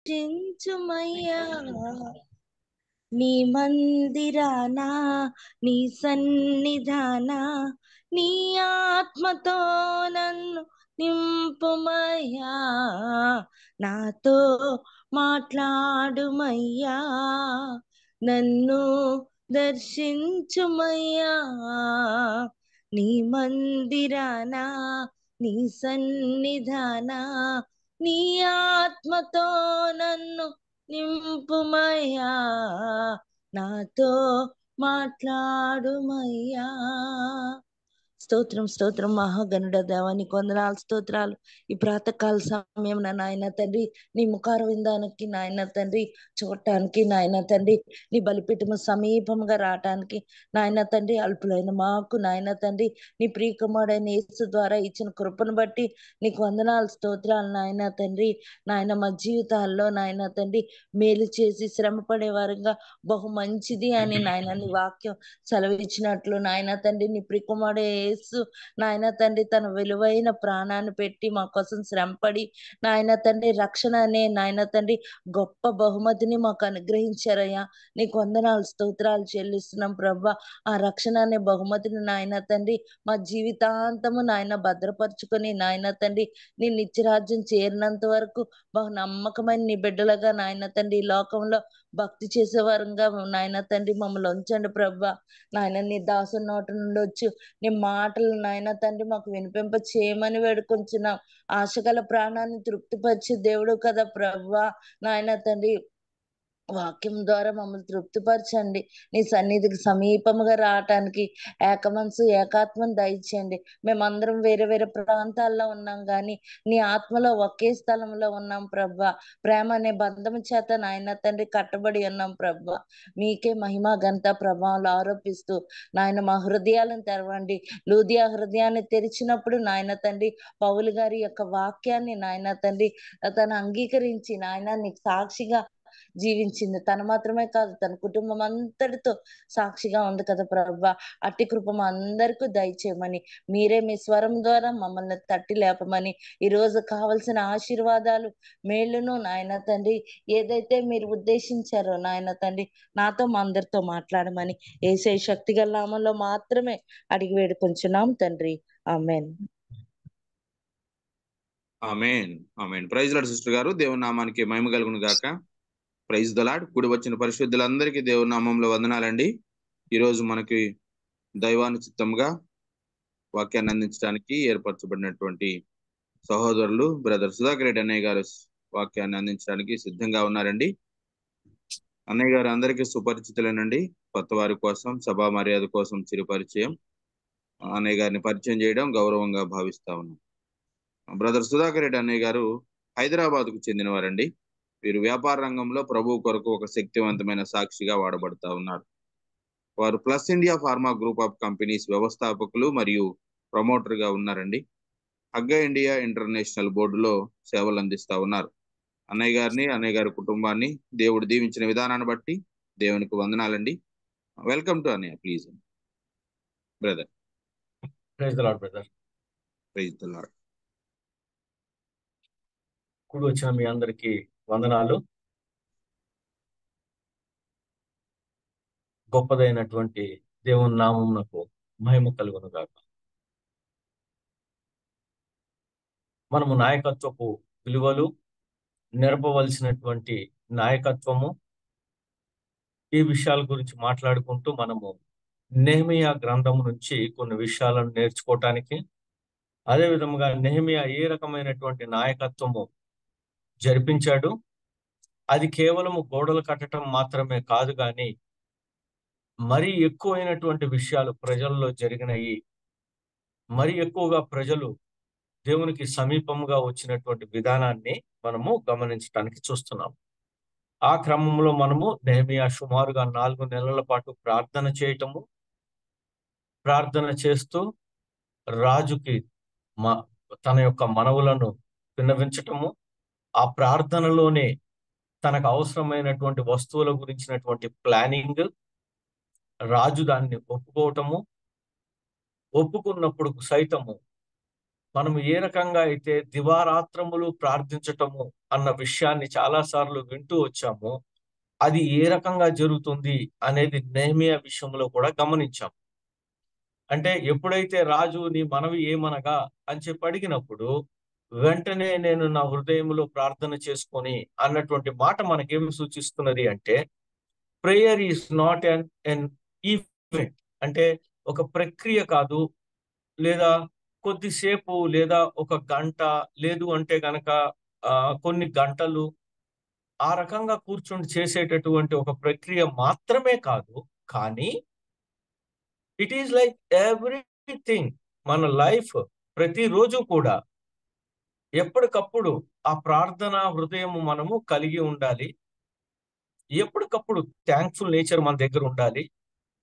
చించుమయ్యా నీ మందిరాన నీ సన్నిధాన నీ ఆత్మతో నన్ను నింపుమయ్యా నాతో మాట్లాడుమయ్యా నన్ను దర్శించుమయ్యా నీ మందిరాన నీ సన్నిధాన నీ ఆత్మతో నన్ను నింపుమయ్యా నాతో మాట్లాడుమయ్యా. స్తోత్రం స్తోత్రం మహాగణుడ దేవానికి వందనాలు స్తోత్రాలు. ఈ ప్రాతకాల సమయం నాయన తండ్రి నీ ముఖార విందానికి నాయన తండ్రి చూడటానికి నాయన తండ్రి నీ బలిపీఠము సమీపంగా రావటానికి నాయన తండ్రి అల్పులైన మాకు నాయన తండ్రి నీ ప్రియకుమారుడైన యేసు ద్వారా ఇచ్చిన కృపను బట్టి నీకు వందనాలు స్తోత్రాలు నాయన తండ్రి. నాయన మా జీవితాల్లో నాయన తండ్రి మేలు చేసి శ్రమ పడే వారంగా బహు మంచిది అని నాయన నీ వాక్యం సెలవిచ్చినట్లు నాయన తండ్రి నీ ప్రియకుమారుడు యేసు నాయన తండ్రి తన విలువైన ప్రాణాన్ని పెట్టి మా కోసం శ్రమపడి నాయన తండ్రి రక్షణ అనే నాయన తండ్రి గొప్ప బహుమతిని మాకు అనుగ్రహించారయ్యా. నీకు వందనాలు స్తోత్రాలు చెల్లిస్తున్నాం ప్రభా. ఆ రక్షణ అనే బహుమతిని నాయన తండ్రి మా జీవితాంతము నాయన భద్రపరుచుకొని నాయన తండ్రి నీ నిత్యరాజ్యం చేరినంత వరకు బహు నమ్మకమైన నీ బిడ్డలుగా నాయన తండ్రి ఈ లోకంలో భక్తి చేసేవారంగా నాయన తండ్రి మమ్మల్ని ఉంచండి ప్రభా. నాయన నీ దాసు నోట నుండి వచ్చు నీ మాటలు నాయన తండ్రి మాకు వినిపింప చేయమని వేడుకొంచున్నాం. ఆశగల ప్రాణాన్ని తృప్తిపరిచే దేవుడు కదా ప్రభా. నాయన తండ్రి వాక్యం ద్వారా మమ్మల్ని తృప్తిపరచండి. నీ సన్నిధికి సమీపముగా రావటానికి ఏక మనసు ఏకాత్మను దయచేయండి. మేమందరం వేరే వేరే ప్రాంతాల్లో ఉన్నాం కానీ నీ ఆత్మలో ఒకే స్థలంలో ఉన్నాం ప్రభా. ప్రేమ అనే బంధము చేత నాయన తండ్రి కట్టబడి ఉన్నాం ప్రభా. మీకే మహిమ ఘనత ప్రభావాలు ఆరోపిస్తూ నాయన మా హృదయాలను తెరవండి. లూదియా హృదయాన్ని తెరిచినప్పుడు నాయన తండ్రి పౌలు గారి యొక్క వాక్యాన్ని నాయన తండ్రి తను అంగీకరించి నాయన నీకు సాక్షిగా జీవించింది. తను మాత్రమే కాదు తన కుటుంబం అంతటితో సాక్షిగా ఉంది కదా ప్రభా. అట్టి కృప మా అందరికీ దయచేయమని మీరే మీ స్వరం ద్వారా మమ్మల్ని తట్టి లేపమని ఈ రోజు కావలసిన ఆశీర్వాదాలు మేలును నాయన తండ్రి ఏదైతే మీరు ఉద్దేశించారో నాయన తండ్రి నాతో మా అందరితో మాట్లాడమని యేసయ్య శక్తిగల నామంలో మాత్రమే అడిగి వేడుకొంచున్నాం తండ్రి. ఆమేన్. ఆమేన్ ఆమేన్. ప్రైజ్ లార్డ్ సిస్టర్ గారు, దేవుని నామానికి మహిమ కలుగును గాక. Praise the lord. కూడి వచ్చిన పరిశుద్ధులందరికీ దేవుని నామంలో వందనాలండి. ఈరోజు మనకి దైవానుచితంగా వాక్యాన్ని అందించడానికి ఏర్పరచబడినటువంటి సహోదరులు బ్రదర్ సుధాకర్ రెడ్డి అన్నయ్య గారు వాక్యాన్ని అందించడానికి సిద్ధంగా ఉన్నారండి. అన్నయ్య గారు అందరికీ సుపరిచితులేనండి. కొత్త వారి కోసం సభా మర్యాద కోసం చిరుపరిచయం అన్నయ్య గారిని పరిచయం చేయడం గౌరవంగా భావిస్తా ఉన్నాం. బ్రదర్ సుధాకర్ రెడ్డి అన్నయ్య గారు హైదరాబాద్కు చెందినవారండి. వీరు వ్యాపార రంగంలో ప్రభువు కొరకు ఒక శక్తివంతమైన సాక్షిగా వాడబడతా ఉన్నారు. వారు plus India pharma group of companies వ్యవస్థాపకులు మరియు ప్రమోటర్ గా ఉన్నారండి. హగ్గ ఇండియా ఇంటర్నేషనల్ బోర్డులో సేవలు అందిస్తా ఉన్నారు. అన్నయ్య గారిని అన్నయ్య గారి కుటుంబాన్ని దేవుడు దీవించిన విధానాన్ని బట్టి దేవునికి వందనాలండి. వెల్కమ్ టు అన్నయ్య. Please brother. Praise the lord brother. Praise the lord. కూడి వచ్చిన మీ అందరికీ వందనాలు. గొప్పదైనటువంటి దేవుని నామమునకు మహిమ కలుగును గాక. మనము నాయకత్వపు విలువలు, నెరపవలసినటువంటి నాయకత్వము, ఈ విషయాల గురించి మాట్లాడుకుంటూ మనము నెహెమీయా గ్రంథం నుంచి కొన్ని విషయాలను నేర్చుకోవటానికి, అదే విధముగా నెహెమీయా ఏ రకమైనటువంటి నాయకత్వము జరిపించాడు, అది కేవలము గోడలు కట్టడం మాత్రమే కాదు కానీ మరీ ఎక్కువైనటువంటి విషయాలు ప్రజల్లో జరిగినాయి. మరి ఎక్కువగా ప్రజలు దేవునికి సమీపంగా వచ్చినటువంటి విధానాన్ని మనము గమనించడానికి చూస్తున్నాం. ఆ క్రమంలో మనము నెహెమీయా సుమారుగా 4 నెలల పాటు ప్రార్థన చేయటము, ప్రార్థన చేస్తూ రాజుకి తన యొక్క మనవులను విన్నవించటము, ఆ ప్రార్థనలోనే తనకు అవసరమైనటువంటి వస్తువుల గురించినటువంటి ప్లానింగ్, రాజు దాన్ని ఒప్పుకోవటము, ఒప్పుకున్నప్పుడు సైతము మనం ఏ రకంగా అయితే దివారాత్రములు ప్రార్థించటము అన్న విషయాన్ని చాలా సార్లు వింటూ వచ్చాము, అది ఏ రకంగా జరుగుతుంది అనేది నెహెమీయా విషయంలో కూడా గమనించాం. అంటే ఎప్పుడైతే రాజు నీ మనవి ఏమనగా అని చెప్పి అడిగినప్పుడు వెంటనే నేను నా హృదయంలో ప్రార్థన చేసుకొని అన్నటువంటి మాట మనకేమి సూచిస్తున్నది అంటే, prayer is not an event. అంటే ఒక ప్రక్రియ కాదు, లేదా కొద్దిసేపు, లేదా ఒక గంట, లేదు అంటే గనక కొన్ని గంటలు ఆ రకంగా కూర్చొని చేసేటటువంటి ఒక ప్రక్రియ మాత్రమే కాదు. కానీ ఇట్ ఈస్ లైక్ ఎవ్రీథింగ్. మన లైఫ్ ప్రతిరోజు కూడా ఎప్పటికప్పుడు ఆ ప్రార్థన హృదయం మనము కలిగి ఉండాలి. ఎప్పటికప్పుడు థ్యాంక్ఫుల్ నేచర్ మన దగ్గర ఉండాలి.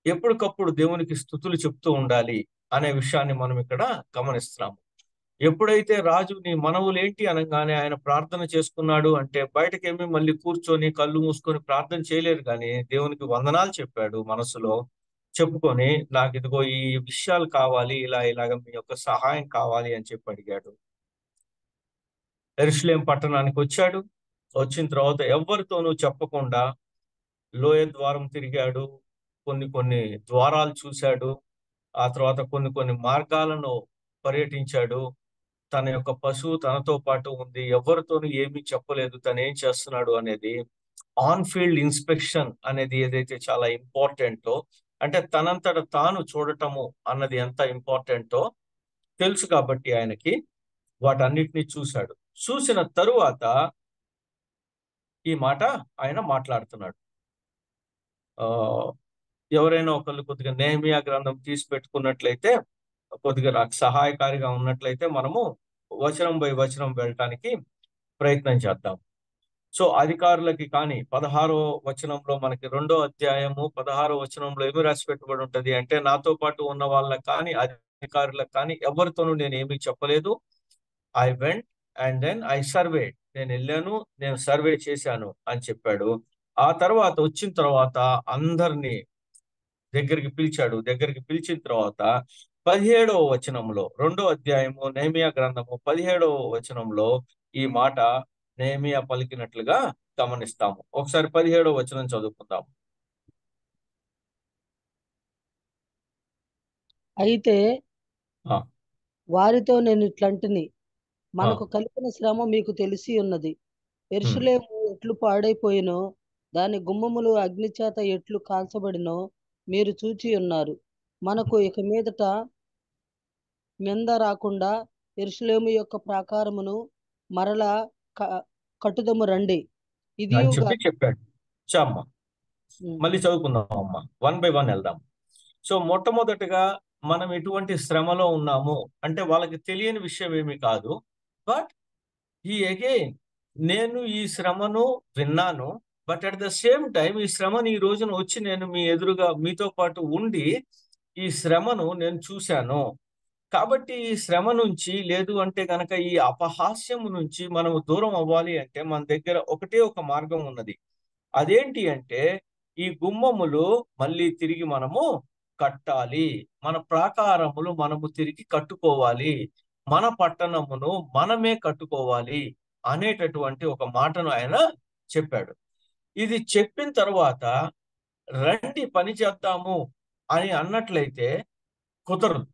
ఎప్పటికప్పుడు దేవునికి స్తుతులు చెప్తూ ఉండాలి అనే విషయాన్ని మనం ఇక్కడ గమనిస్తున్నాము. ఎప్పుడైతే రాజు నీ మనవులేంటి అనగానే ఆయన ప్రార్థన చేసుకున్నాడు అంటే, బయటకేమి మళ్ళీ కూర్చొని కళ్ళు మూసుకొని ప్రార్థన చేయలేరు, కానీ దేవునికి వందనాలు చెప్పాడు మనసులో. చెప్పుకొని నాకు ఇదిగో ఈ విషయాలు కావాలి, ఇలాగ మీ యొక్క సహాయం కావాలి అని చెప్పి అడిగాడు. యెరూషలేం పట్టణానికి వచ్చాడు. వచ్చిన తర్వాత ఎవరితోనూ చెప్పకుండా లోయ ద్వారం తిరిగాడు. కొన్ని ద్వారాలు చూశాడు. ఆ తర్వాత కొన్ని మార్గాలను పర్యటించాడు. తన యొక్క పశువు తనతో పాటు ఉంది. ఎవరితోనూ ఏమీ చెప్పలేదు తను ఏం చేస్తున్నాడు అనేది. ఆన్ ఫీల్డ్ ఇన్స్పెక్షన్ అనేది ఏదైతే చాలా ఇంపార్టెంటో, అంటే తనంతట తాను చూడటము అన్నది ఎంత ఇంపార్టెంటో తెలుసు కాబట్టి ఆయనకి వాటన్నిటిని చూశాడు. చూసిన తరువాత ఈ మాట ఆయన మాట్లాడుతున్నాడు. ఆ ఎవరైనా ఒకళ్ళు కొద్దిగా నెహెమీయా గ్రంథం తీసి పెట్టుకున్నట్లయితే, కొద్దిగా నాకు సహాయకారిగా ఉన్నట్లయితే మనము వచనం బై వచనం వెళ్ళటానికి ప్రయత్నం చేద్దాం. సో అధికారులకి కానీ 16వ వచనంలో మనకి 2వ అధ్యాయము 16వ వచనంలో ఏమి రాసి పెట్టుబడి ఉంటది అంటే, నాతో పాటు ఉన్న వాళ్ళకి కానీ అధికారులకు కానీ ఎవరితోనూ నేను ఏమీ చెప్పలేదు. I went and then I served. నేను వెళ్ళాను, నేను సర్వే చేశాను అని చెప్పాడు. ఆ తర్వాత వచ్చిన తర్వాత అందరినీ దగ్గరికి పిలిచాడు. దగ్గరికి పిలిచిన తర్వాత 17వ వచనంలో, 2వ అధ్యాయము నెహెమీయా గ్రంథము 17వ వచనంలో ఈ మాట నెహెమీయా పలికినట్లుగా గమనిస్తాము. ఒకసారి 17వ వచనం చదువుకుందాం. అయితే ఆ, వారితో నేను ఇట్లంటిని, ఆ, మనకు కలిగిన శ్రమ మీకు తెలిసి ఉన్నది. ఉమ్, యెరూషలేము ఎట్లు పాడైపోయినో, దాని గుమ్మములు అగ్ని చేత ఎట్లు కాల్చబడినో మీరు చూచి ఉన్నారు. మనకు ఇక మీదట నింద రాకుండా యెరూషలేము యొక్క ప్రాకారమును మరలా కట్టుదము రండి. అని ఇదియుగా చెప్పాడు. అమ్మ మళ్ళీ చదువుకుందాం అమ్మ, 1 by 1 వెళ్దాం. సో మొట్టమొదటిగా మనం ఎటువంటి శ్రమలో ఉన్నాము అంటే వాళ్ళకి తెలియని విషయం ఏమీ కాదు. బట్ ఈ అగైన్ నేను ఈ శ్రమను విన్నాను, but at the same time ఈ శ్రమను ఈ రోజున వచ్చి నేను మీ ఎదురుగా మీతో పాటు ఉండి ఈ శ్రమను నేను చూశాను. కాబట్టి ఈ శ్రమ నుంచి, లేదు అంటే కనుక ఈ అపహాస్యం నుంచి మనము దూరం అవ్వాలి అంటే మన దగ్గర ఒకటే ఒక మార్గం ఉన్నది. అదేంటి అంటే, ఈ గుమ్మములు మళ్ళీ తిరిగి మనము కట్టాలి. మన ప్రాకారములు మనము తిరిగి కట్టుకోవాలి. మన పట్టణమును మనమే కట్టుకోవాలి అనేటటువంటి ఒక మాటను ఆయన చెప్పాడు. ఇది చెప్పిన తర్వాత రండి పని చేద్దాము అని అన్నట్లయితే కుదరదు.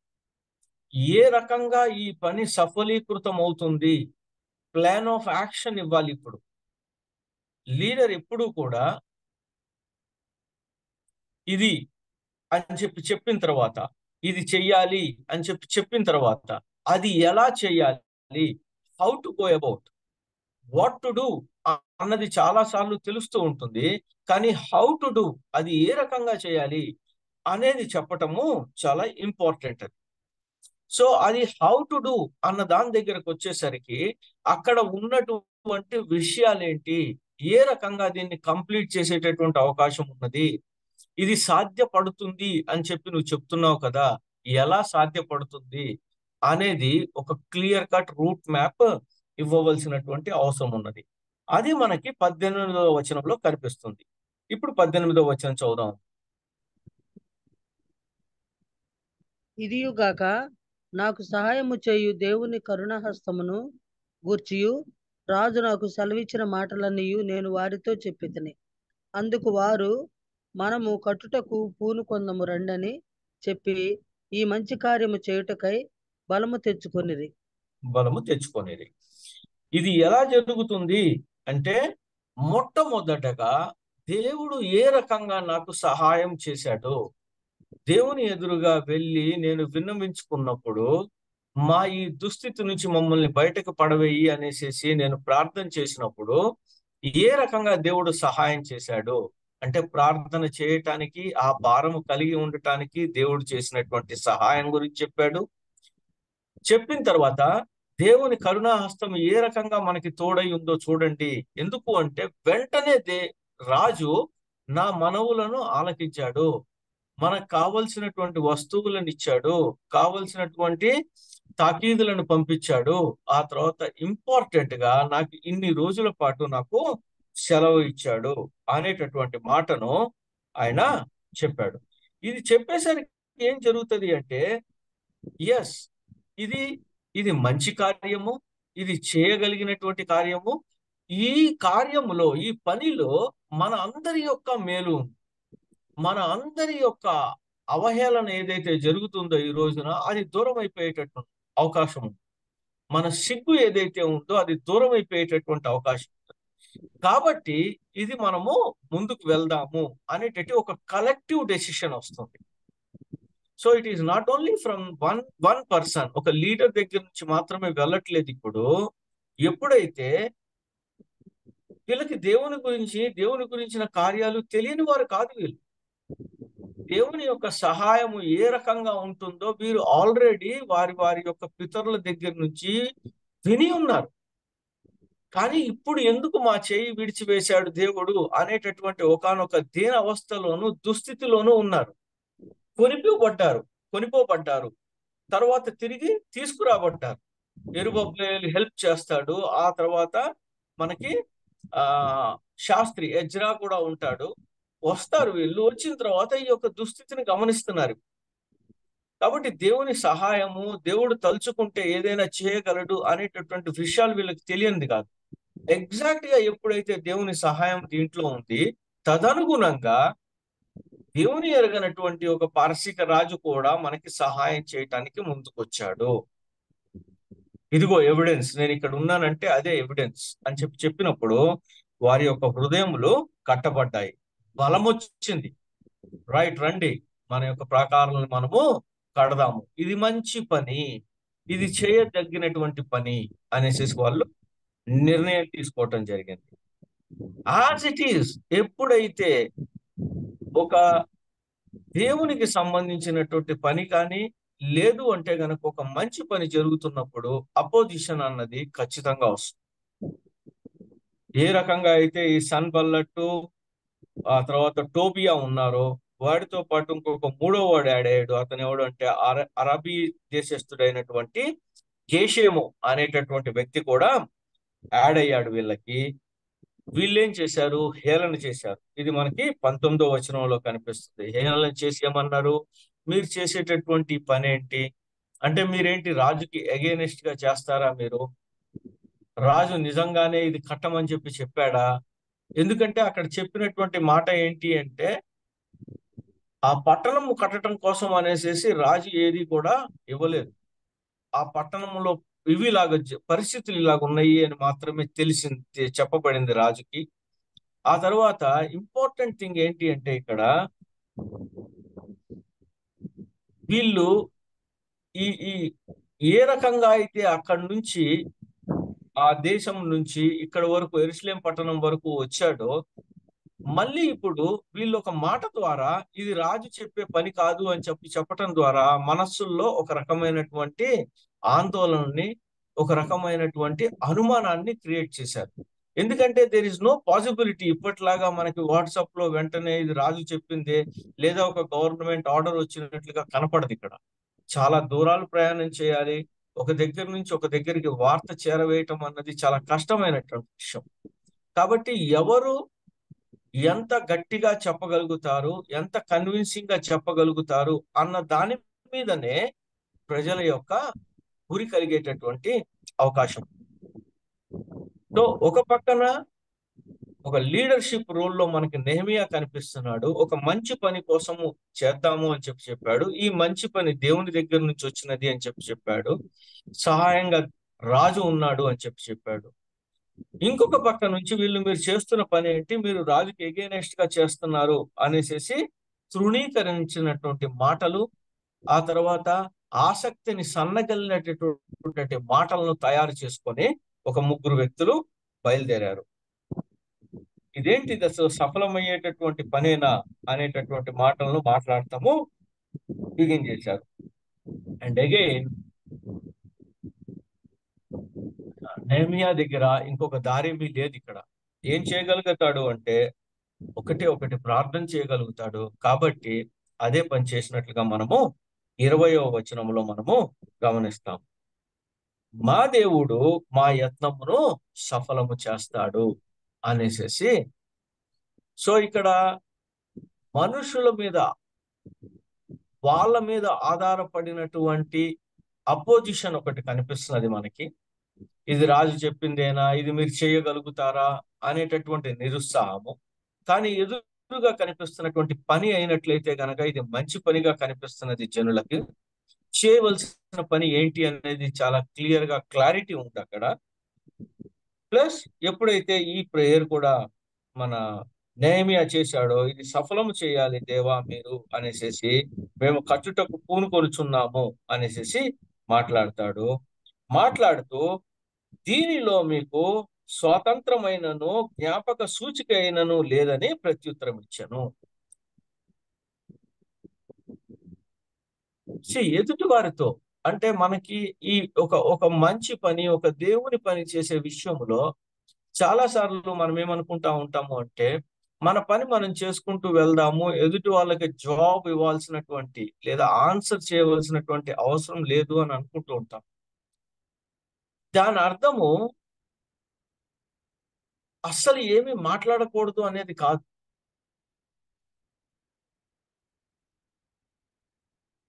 ఏ రకంగా ఈ పని సఫలీకృతం అవుతుంది, ప్లాన్ ఆఫ్ యాక్షన్ ఇవ్వాలి. ఇప్పుడు లీడర్ ఎప్పుడూ కూడా ఇది అని చెప్పిన తర్వాత, ఇది చెయ్యాలి అని చెప్పిన తర్వాత అది ఎలా చెయ్యాలి, how to go about, what to do అన్నది చాలా సార్లు తెలుస్తూ ఉంటుంది. కానీ హౌ టు డూ, అది ఏ రకంగా చేయాలి అనేది చెప్పటము చాలా ఇంపార్టెంట్. అది సో అది హౌ టు డూ అన్న దాని దగ్గరకు వచ్చేసరికి అక్కడ ఉన్నటువంటి విషయాలేంటి, ఏ రకంగా దీన్ని కంప్లీట్ చేసేటటువంటి అవకాశం ఉన్నది, ఇది సాధ్యపడుతుంది అని చెప్పి నువ్వు చెప్తున్నావు కదా, ఎలా సాధ్యపడుతుంది అనేది ఒక క్లియర్ కట్ రూట్ మ్యాప్ ఇవ్వవలసినటువంటి అవసరం ఉన్నది. అది మనకి 18వ వచనంలో కనిపిస్తుంది. ఇప్పుడు 18వ వచనం చదువుదాం. ఇదియుగాక నాకు సహాయము చేయు దేవుని కరుణాహస్తమును గూర్చియు రాజు నాకు సెలవిచ్చిన మాటలన్నీయు నేను వారితో చెప్పితిని. అందుకు వారు, మనము కట్టుటకు పూనుకొందము రండని చెప్పి ఈ మంచి కార్యము చేయుటకై బలము తెచ్చుకొనిరి. ఇది ఎలా జరుగుతుంది అంటే, మొట్టమొదటగా దేవుడు ఏ రకంగా నాకు సహాయం చేశాడో, దేవుని ఎదురుగా వెళ్ళి నేను విన్నవించుకున్నప్పుడు, మా ఈ దుస్థితి నుంచి మమ్మల్ని బయటకు పడవేయి అనేసి నేను ప్రార్థన చేసినప్పుడు ఏ రకంగా దేవుడు సహాయం చేశాడో అంటే, ప్రార్థన చేయటానికి, ఆ భారము కలిగి ఉండటానికి దేవుడు చేసినటువంటి సహాయం గురించి చెప్పాడు. చెప్పిన తర్వాత దేవుని కరుణాహస్తం ఏ రకంగా మనకి తోడై ఉందో చూడండి. ఎందుకు అంటే, వెంటనే రాజు నా మనవులను ఆలకించాడు, మనకు కావలసినటువంటి వస్తువులను ఇచ్చాడు, కావలసినటువంటి తాకీదులను పంపించాడు. ఆ తర్వాత ఇంపార్టెంట్ గా నాకు ఇన్ని రోజుల పాటు నాకు సెలవు ఇచ్చాడు అనేటటువంటి మాటను ఆయన చెప్పాడు. ఇది చెప్పేసరికి ఏం జరుగుతుంది అంటే, ఎస్, ఇది మంచి కార్యము, ఇది చేయగలిగినటువంటి కార్యము. ఈ కార్యములో, ఈ పనిలో మన అందరి యొక్క మేలు, మన అందరి యొక్క అవహేళన ఏదైతే జరుగుతుందో ఈ రోజున, అది దూరం అయిపోయేటటువంటి అవకాశం ఉంది. మన సిగ్గు ఏదైతే ఉందో అది దూరం అయిపోయేటటువంటి అవకాశం ఉంది. కాబట్టి ఇది మనము ముందుకు వెళ్దాము అనేటటువంటి ఒక కలెక్టివ్ డెసిషన్ వస్తుంది. So it is not only from one person, ఒక లీడర్ దగ్గర నుంచి మాత్రమే వెళ్ళట్లేదు. ఇప్పుడు ఎప్పుడైతే వీళ్ళకి దేవుని గురించిన కార్యాలు తెలియని వారు కాదు, వీళ్ళు దేవుని యొక్క సహాయము ఏ రకంగా ఉంటుందో వీరు ఆల్రెడీ వారి యొక్క పితరుల దగ్గర నుంచి విని ఉన్నారు. కానీ ఇప్పుడు ఎందుకు మా చేయి విడిచివేశాడు దేవుడు అనేటటువంటి ఒకానొక దీన అవస్థలోను, దుస్థితిలోనూ ఉన్నారు. కొనిపోబడ్డారు, తర్వాత తిరిగి తీసుకురాబడ్డారు. యెరుబ్బయలు హెల్ప్ చేస్తాడు. ఆ తర్వాత మనకి శాస్త్రి ఎజ్రా కూడా ఉంటాడు. వస్తారు. వీళ్ళు వచ్చిన తర్వాత ఈ యొక్క దుస్థితిని గమనిస్తున్నారు. కాబట్టి దేవుని సహాయము, దేవుడు తలుచుకుంటే ఏదైనా చేయగలడు అనేటటువంటి విషయాలు వీళ్ళకి తెలియనిది కాదు. ఎగ్జాక్ట్ గా ఎప్పుడైతే దేవుని సహాయం దీంట్లో ఉంది, తదనుగుణంగా దేవుని ఎరగనటువంటి ఒక పారసీక రాజు కూడా మనకి సహాయం చేయటానికి ముందుకొచ్చాడు. ఇదిగో ఎవిడెన్స్, నేను ఇక్కడ ఉన్నానంటే అదే ఎవిడెన్స్ అని చెప్పినప్పుడు వారి యొక్క హృదయములు కట్టబడ్డాయి, బలం వచ్చింది. రైట్, రండి, మన యొక్క ప్రాకారాలను మనము కడదాము, ఇది మంచి పని, ఇది చేయదగినటువంటి పని అనేసి వాళ్ళు నిర్ణయం తీసుకోవటం జరిగింది. యాజ్ ఇట్ ఈస్, ఎప్పుడైతే ఒక దేవునికి సంబంధించినటువంటి పని కానీ లేదు అంటే గనక ఒక మంచి పని జరుగుతున్నప్పుడు అపోజిషన్ అన్నది ఖచ్చితంగా వస్తుంది. ఏ రకంగా అయితే ఈ సన్బల్లట్టు, ఆ తర్వాత టోబియా ఉన్నారో, వాడితో పాటు ఇంకొక మూడో వాడు యాడ్ అయ్యాడు. అతను ఎవడు అంటే అరబీ దేశస్థుడైనటువంటి గేషేము అనేటటువంటి వ్యక్తి కూడా యాడ్ అయ్యాడు వీళ్ళకి. వీళ్ళేం చేశారు? హేళన చేశారు. ఇది మనకి 19వ వచనంలో కనిపిస్తుంది. హేళన చేసి ఏమన్నారు? మీరు చేసేటటువంటి పని ఏంటి అంటే, మీరేంటి రాజుకి అగేనెస్ట్ గా చేస్తారా? మీరు రాజు నిజంగానే ఇది కట్టమని చెప్పాడా? ఎందుకంటే అక్కడ చెప్పినటువంటి మాట ఏంటి అంటే, ఆ పట్టణము కట్టడం కోసం అనేసి రాజు ఏది కూడా ఇవ్వలేదు. ఆ పట్టణంలో ఇవిలాగా పరిస్థితులు ఇలాగ ఉన్నాయి అని మాత్రమే చెప్పబడింది రాజుకి. ఆ తర్వాత ఇంపార్టెంట్ థింగ్ ఏంటి అంటే, ఇక్కడ వీళ్ళు ఈ ఏ రకంగా అయితే అక్కడి నుంచి, ఆ దేశం నుంచి ఇక్కడ వరకు, యెరూషలేం పట్టణం వరకు వచ్చాడో, మళ్ళీ ఇప్పుడు వీళ్ళు ఒక మాట ద్వారా ఇది రాజు చెప్పే పని కాదు అని చెప్పటం ద్వారా మనస్సుల్లో ఒక రకమైనటువంటి ఆందోళనని, ఒక రకమైనటువంటి అనుమానాన్ని క్రియేట్ చేశారు. ఎందుకంటే దేర్ ఇస్ నో పాసిబిలిటీ ఇప్పట్లాగా మనకి వాట్సాప్ లో వెంటనే ఇది రాజు చెప్పిందే, లేదా ఒక గవర్నమెంట్ ఆర్డర్ వచ్చినట్లుగా కనపడదు. ఇక్కడ చాలా దూరాలు ప్రయాణం చేయాలి. ఒక దగ్గర నుంచి ఒక దగ్గరికి వార్త చేరవేయటం అన్నది చాలా కష్టమైనటువంటి విషయం. కాబట్టి ఎవరు ఎంత గట్టిగా చెప్పగలుగుతారు, ఎంత కన్విన్సింగ్ గా చెప్పగలుగుతారు అన్న దాని మీదనే ప్రజల యొక్క గురి కలిగేటటువంటి అవకాశం. సో ఒక పక్కన ఒక లీడర్షిప్ రోల్లో మనకి నెహెమియా కనిపిస్తున్నాడు. ఒక మంచి పని కోసము చేద్దాము అని చెప్పాడు. ఈ మంచి పని దేవుని దగ్గర నుంచి వచ్చినది అని చెప్పాడు. సహాయంగా రాజు ఉన్నాడు అని చెప్పాడు. ఇంకొక పక్క నుంచి వీళ్ళు మీరు చేస్తున్న పని ఏంటి, మీరు రాజుకి ఎగెనెస్ట్ గా చేస్తున్నారు అనేసి తృణీకరించినటువంటి మాటలు, ఆ తర్వాత ఆసక్తిని సన్నగలిగినటువంటి మాటలను తయారు చేసుకొని ఒక ముగ్గురు వ్యక్తులు బయలుదేరారు. ఇదేంటిది అసలు సఫలమయ్యేటటువంటి పనేనా అనేటటువంటి మాటలను మాట్లాడతాము బిగిన్ చేశారు. అండ్ అగైన్ నెహెమియా దగ్గర ఇంకొక దారి లేదు. ఇక్కడ ఏం చేయగలుగుతాడు అంటే ఒకటి ప్రార్థన చేయగలుగుతాడు. కాబట్టి అదే పని చేసినట్లుగా మనము 20వ వచనంలో మనము గమనిస్తాం. మా దేవుడు మా యత్నమును సఫలము చేస్తాడు అనేసి. సో ఇక్కడ మనుషుల మీద, వాళ్ళ మీద ఆధారపడినటువంటి అపోజిషన్ ఒకటి కనిపిస్తున్నది మనకి. ఇది రాజు చెప్పిందేనా, ఇది మీరు చేయగలుగుతారా అనేటటువంటి నిరుత్సాహము. కానీ ఎదురుగా కనిపిస్తున్నటువంటి పని అయినట్లయితే గనక ఇది మంచి పనిగా కనిపిస్తున్నది జనులకి. చేయవలసిన పని ఏంటి అనేది చాలా క్లియర్ గా క్లారిటీ ఉంది అక్కడ. ప్లస్ ఎప్పుడైతే ఈ ప్రేయర్ కూడా మన నెహెమియా చేశాడో, ఇది సఫలము చేయాలి దేవా మీరు అనేసి, మేము కట్టుటకు పూనుకొనుచున్నాము అనేసి మాట్లాడతాడు. మాట్లాడుతూ దీనిలో మీకు స్వాతంత్రమైనను జ్ఞాపక సూచిక అయినను లేదని ప్రత్యుత్తరం ఇచ్చాను. ఎదుటి వారితో అంటే మనకి ఈ ఒక మంచి పని, ఒక దేవుని పని చేసే విషయంలో చాలా సార్లు మనం ఏమనుకుంటా ఉంటాము అంటే, మన పని మనం చేసుకుంటూ వెళ్దాము, ఎదుటి వాళ్ళకి జవాబు ఇవ్వాల్సినటువంటి లేదా ఆన్సర్ చేయవలసినటువంటి అవసరం లేదు అని అనుకుంటూ ఉంటాం. దాని అర్థము అస్సలు ఏమీ మాట్లాడకూడదు అనేది కాదు.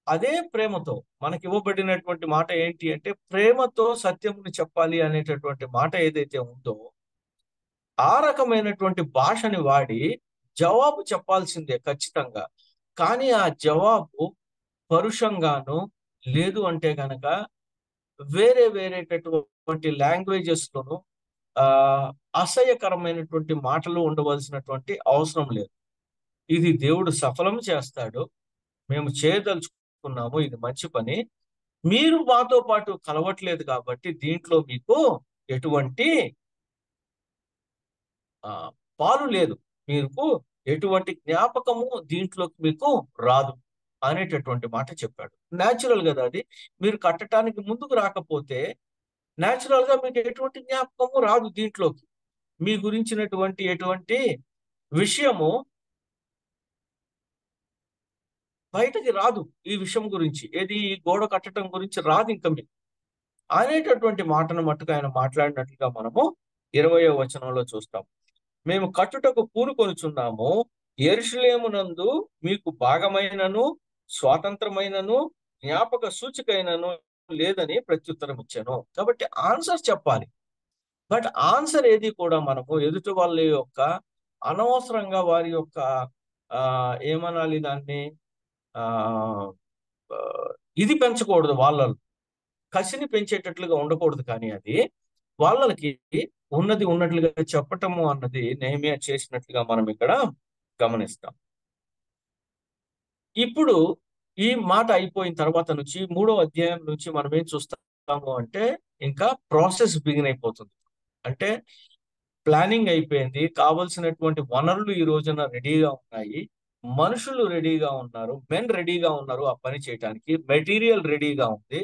అదే ప్రేమతో మనకి ఇవ్వబడినటువంటి మాట ఏంటి అంటే, ప్రేమతో సత్యముని చెప్పాలి అనేటటువంటి మాట ఏదైతే ఉందో, ఆ రకమైనటువంటి భాషని వాడి జవాబు చెప్పాల్సిందే ఖచ్చితంగా. కానీ ఆ జవాబు పరుషంగాను, లేదు అంటే గనక వేరేటటువంటి లాంగ్వేజెస్ లోను అసహ్యకరమైనటువంటి మాటలు ఉండవలసినటువంటి అవసరం లేదు. ఇది దేవుడు సఫలం చేస్తాడు, మేము చేయదలుచుకున్నాము, ఇది మంచి పని, మీరు మాతో పాటు కలవట్లేదు కాబట్టి దీంట్లో మీకు ఎటువంటి పాలు లేదు, మీకు ఎటువంటి జ్ఞాపకము దీంట్లోకి మీకు రాదు అనేటటువంటి మాట చెప్పాడు. న్యాచురల్ కదా అది. మీరు కట్టడానికి ముందుకు రాకపోతే న్యాచురల్ గా మీకు ఎటువంటి జ్ఞాపకము రాదు దీంట్లోకి. మీ గురించినటువంటి ఎటువంటి విషయము బయటకి రాదు. ఈ విషయం గురించి ఏది, ఈ గోడ కట్టడం గురించి రాదు ఇంకా మీకు అనేటటువంటి మాటను మట్టుకు ఆయన మాట్లాడినట్లుగా మనము 20వ వచనంలో చూస్తాం. మేము కట్టుటకు పూనుకొనుచున్నాము, యెరూషలేమునందు మీకు భాగమైనను స్వాతంత్రమైనను జ్ఞాపక సూచికైనను లేదని ప్రత్యుత్తరం ఇచ్చాను. కాబట్టి ఆన్సర్ చెప్పాలి. బట్ ఆన్సర్ ఏది కూడా మనము ఎదుటి వాళ్ళ యొక్క అనవసరంగా వారి యొక్క ఏమనాలి దాన్ని, ఇది పెంచకూడదు, వాళ్ళలో కసిని పెంచేటట్లుగా ఉండకూడదు. కానీ అది వాళ్ళకి ఉన్నది ఉన్నట్లుగా చెప్పటము అన్నది నెహెమియా చేసినట్లుగా మనం ఇక్కడ గమనిస్తాం. ఇప్పుడు ఈ మాట అయిపోయిన తర్వాత నుంచి 3వ అధ్యాయం నుంచి మనం ఏం చూస్తాము అంటే, ఇంకా ప్రాసెస్ బిగిన్ అయిపోతుంది. అంటే ప్లానింగ్ అయిపోయింది, కావలసినటువంటి వనరులు ఈ రోజున రెడీగా ఉన్నాయి, మనుషులు రెడీగా ఉన్నారు, మెన్ రెడీగా ఉన్నారు ఆ పని చేయడానికి, మెటీరియల్ రెడీగా ఉంది,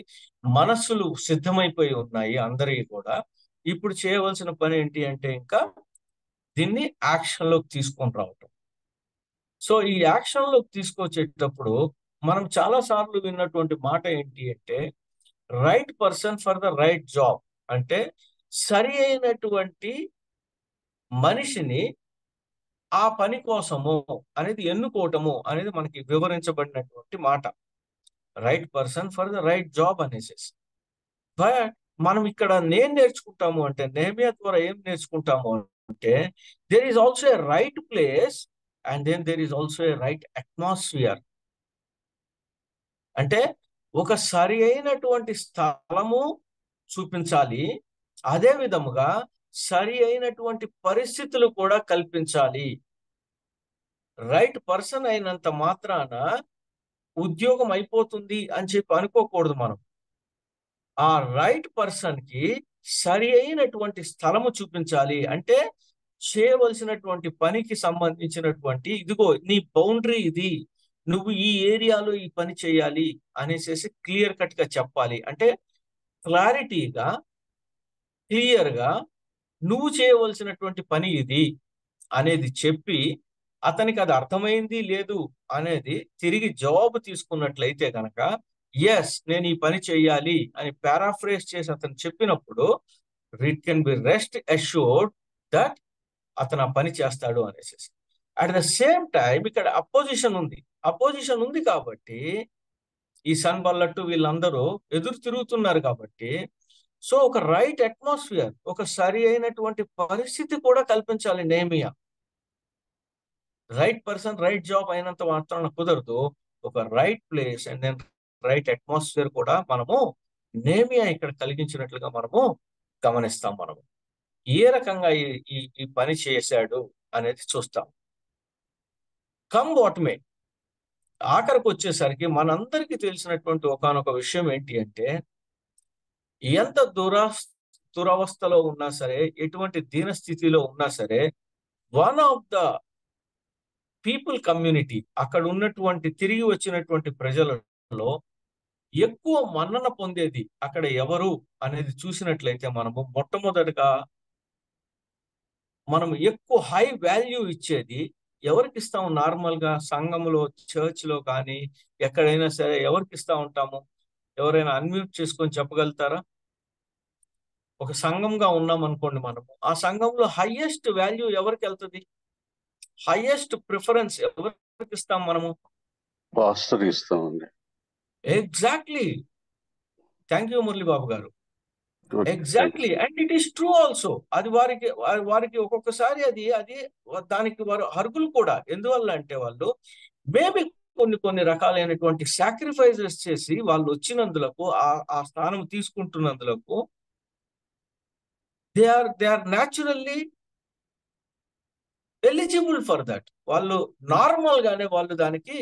మనస్సులు సిద్ధమైపోయి ఉన్నాయి అందరికీ కూడా. ఇప్పుడు చేయవలసిన పని ఏంటి అంటే, ఇంకా దీన్ని యాక్షన్ లోకి తీసుకొని రావటం. సో ఈ యాక్షన్ లోకి తీసుకొచ్చేటప్పుడు మనం చాలా సార్లు విన్నటువంటి మాట ఏంటి అంటే, right person for the right job. అంటే సరి అయినటువంటి మనిషిని ఆ పని కోసము అనేది ఎన్నుకోవటము అనేది మనకి వివరించబడినటువంటి మాట. Right person for the right job అనేసి. బట్ మనం ఇక్కడ నేను నేర్చుకుంటాము అంటే, నెహెమియా ద్వారా ఏం నేర్చుకుంటాము అంటే, there is also a right place and then there is also a right atmosphere. అంటే ఒక సరి అయినటువంటి స్థలము చూపించాలి, అదే విధముగా సరి అయినటువంటి పరిస్థితులు కూడా కల్పించాలి. రైట్ పర్సన్ అయినంత మాత్రాన ఉద్యోగం అయిపోతుంది అని చెప్పి అనుకోకూడదు మనం. ఆ రైట్ పర్సన్ కి సరి అయినటువంటి స్థలము చూపించాలి. అంటే చేయవలసినటువంటి పనికి సంబంధించినటువంటి, ఇదిగో నీ బౌండరీ ఇది, నువ్వు ఈ ఏరియాలో ఈ పని చేయాలి అనేసి క్లియర్ కట్ గా చెప్పాలి. అంటే క్లారిటీగా, క్లియర్ గా నువ్వు చేయవలసినటువంటి పని ఇది అనేది చెప్పి, అతనికి అది అర్థమైంది లేదు అనేది తిరిగి జవాబు తీసుకున్నట్లయితే కనుక, ఎస్ నేను ఈ పని చేయాలి అని పారాఫ్రేజ్ చేసి అతను చెప్పినప్పుడు, it can be rest assured that అతను ఆ పని చేస్తాడు అనేసి. అట్ ద సేమ్ టైం ఇక్కడ అపోజిషన్ ఉంది కాబట్టి, ఈ సన్బల్లట్టు వీళ్ళందరూ ఎదురు తిరుగుతున్నారు కాబట్టి, సో ఒక రైట్ అట్మాస్ఫియర్, ఒక సరి అయినటువంటి పరిస్థితి కూడా కల్పించాలి Nehemiah. Right person right job అయినంత మాత్రాన కుదరదు. ఒక right place and then right atmosphere కూడా మనము నెహెమియా ఇక్కడ కలిగించినట్లుగా మనము గమనిస్తాం. మనము ఏ రకంగా ఈ పని చేశాడు అనేది చూస్తాం. కమ్ వాట్ మే, ఆఖరికి వచ్చేసరికి మనందరికీ తెలిసినటువంటి ఒకానొక విషయం ఏంటి అంటే, ఎంత దురవస్థలో ఉన్నా సరే, ఎటువంటి దీనస్థితిలో ఉన్నా సరే, one of the people community, అక్కడ ఉన్నటువంటి తిరిగి వచ్చినటువంటి ప్రజలలో ఎక్కువ మన్నన పొందేది అక్కడ ఎవరు అనేది చూసినట్లయితే, మనము మొట్టమొదటిగా మనం ఎక్కువ హై వాల్యూ ఇచ్చేది ఎవరికి ఇస్తాము? నార్మల్ గా సంఘంలో, చర్చ్ లో కానీ ఎక్కడైనా సరే ఎవరికి ఇస్తా ఉంటాము? ఎవరైనా అన్మ్యూట్ చేసుకొని చెప్పగలుగుతారా? ఒక సంఘంగా ఉన్నాం అనుకోండి, మనము ఆ సంఘంలో హైయెస్ట్ వాల్యూ ఎవరికి వెళ్తుంది? హైయెస్ట్ ప్రిఫరెన్స్ ఎవరికి ఇస్తాం మనము? పాస్టర్ ఇస్తామండి. ఎగ్జాక్ట్లీ, థ్యాంక్ యూ మురళి బాబు గారు. Exactly, and it is true also. అది వారికి ఒక్కొక్కసారి అది దానికి వారు అర్హులు కూడా. ఎందువల్ల అంటే, వాళ్ళు మేబీ కొన్ని రకాలైనటువంటి సాక్రిఫైజెస్ చేసి వాళ్ళు వచ్చినందులకు, ఆ స్థానం తీసుకుంటున్నందులకు, they are naturally eligible for that. వాళ్ళు నార్మల్ గానే వాళ్ళు దానికి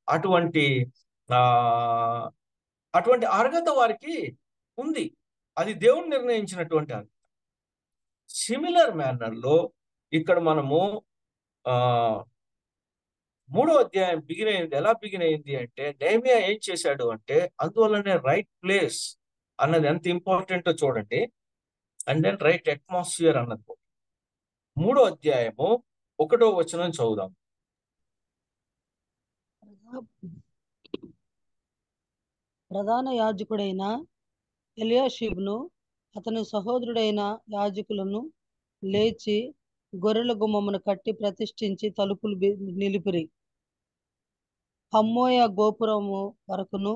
అటువంటి అర్హత వారికి ఉంది. అది దేవుడు నిర్ణయించినటువంటి అర్హత. సిమిలర్ మేనర్ లో ఇక్కడ మనము 3వ అధ్యాయం ఎలా బిగిన్ అయింది అంటే, నెహెమియా ఏం చేశాడు అంటే, అందువల్లనే రైట్ ప్లేస్ అన్నది ఎంత ఇంపార్టెంటో చూడండి, అండ్ దెన్ రైట్ అట్మాస్ఫియర్ అన్నది. 3వ అధ్యాయము 1వ వచనం చదువుదాం. ప్రధాన యాజకుడైన ఎలియాషీబును అతని సహోదరుడైన యాజకులను లేచి గొర్రెల గుమ్మమును కట్టి ప్రతిష్ఠించి తలుపులు నిలిపిరి. హమ్మోయ గోపురము వరకును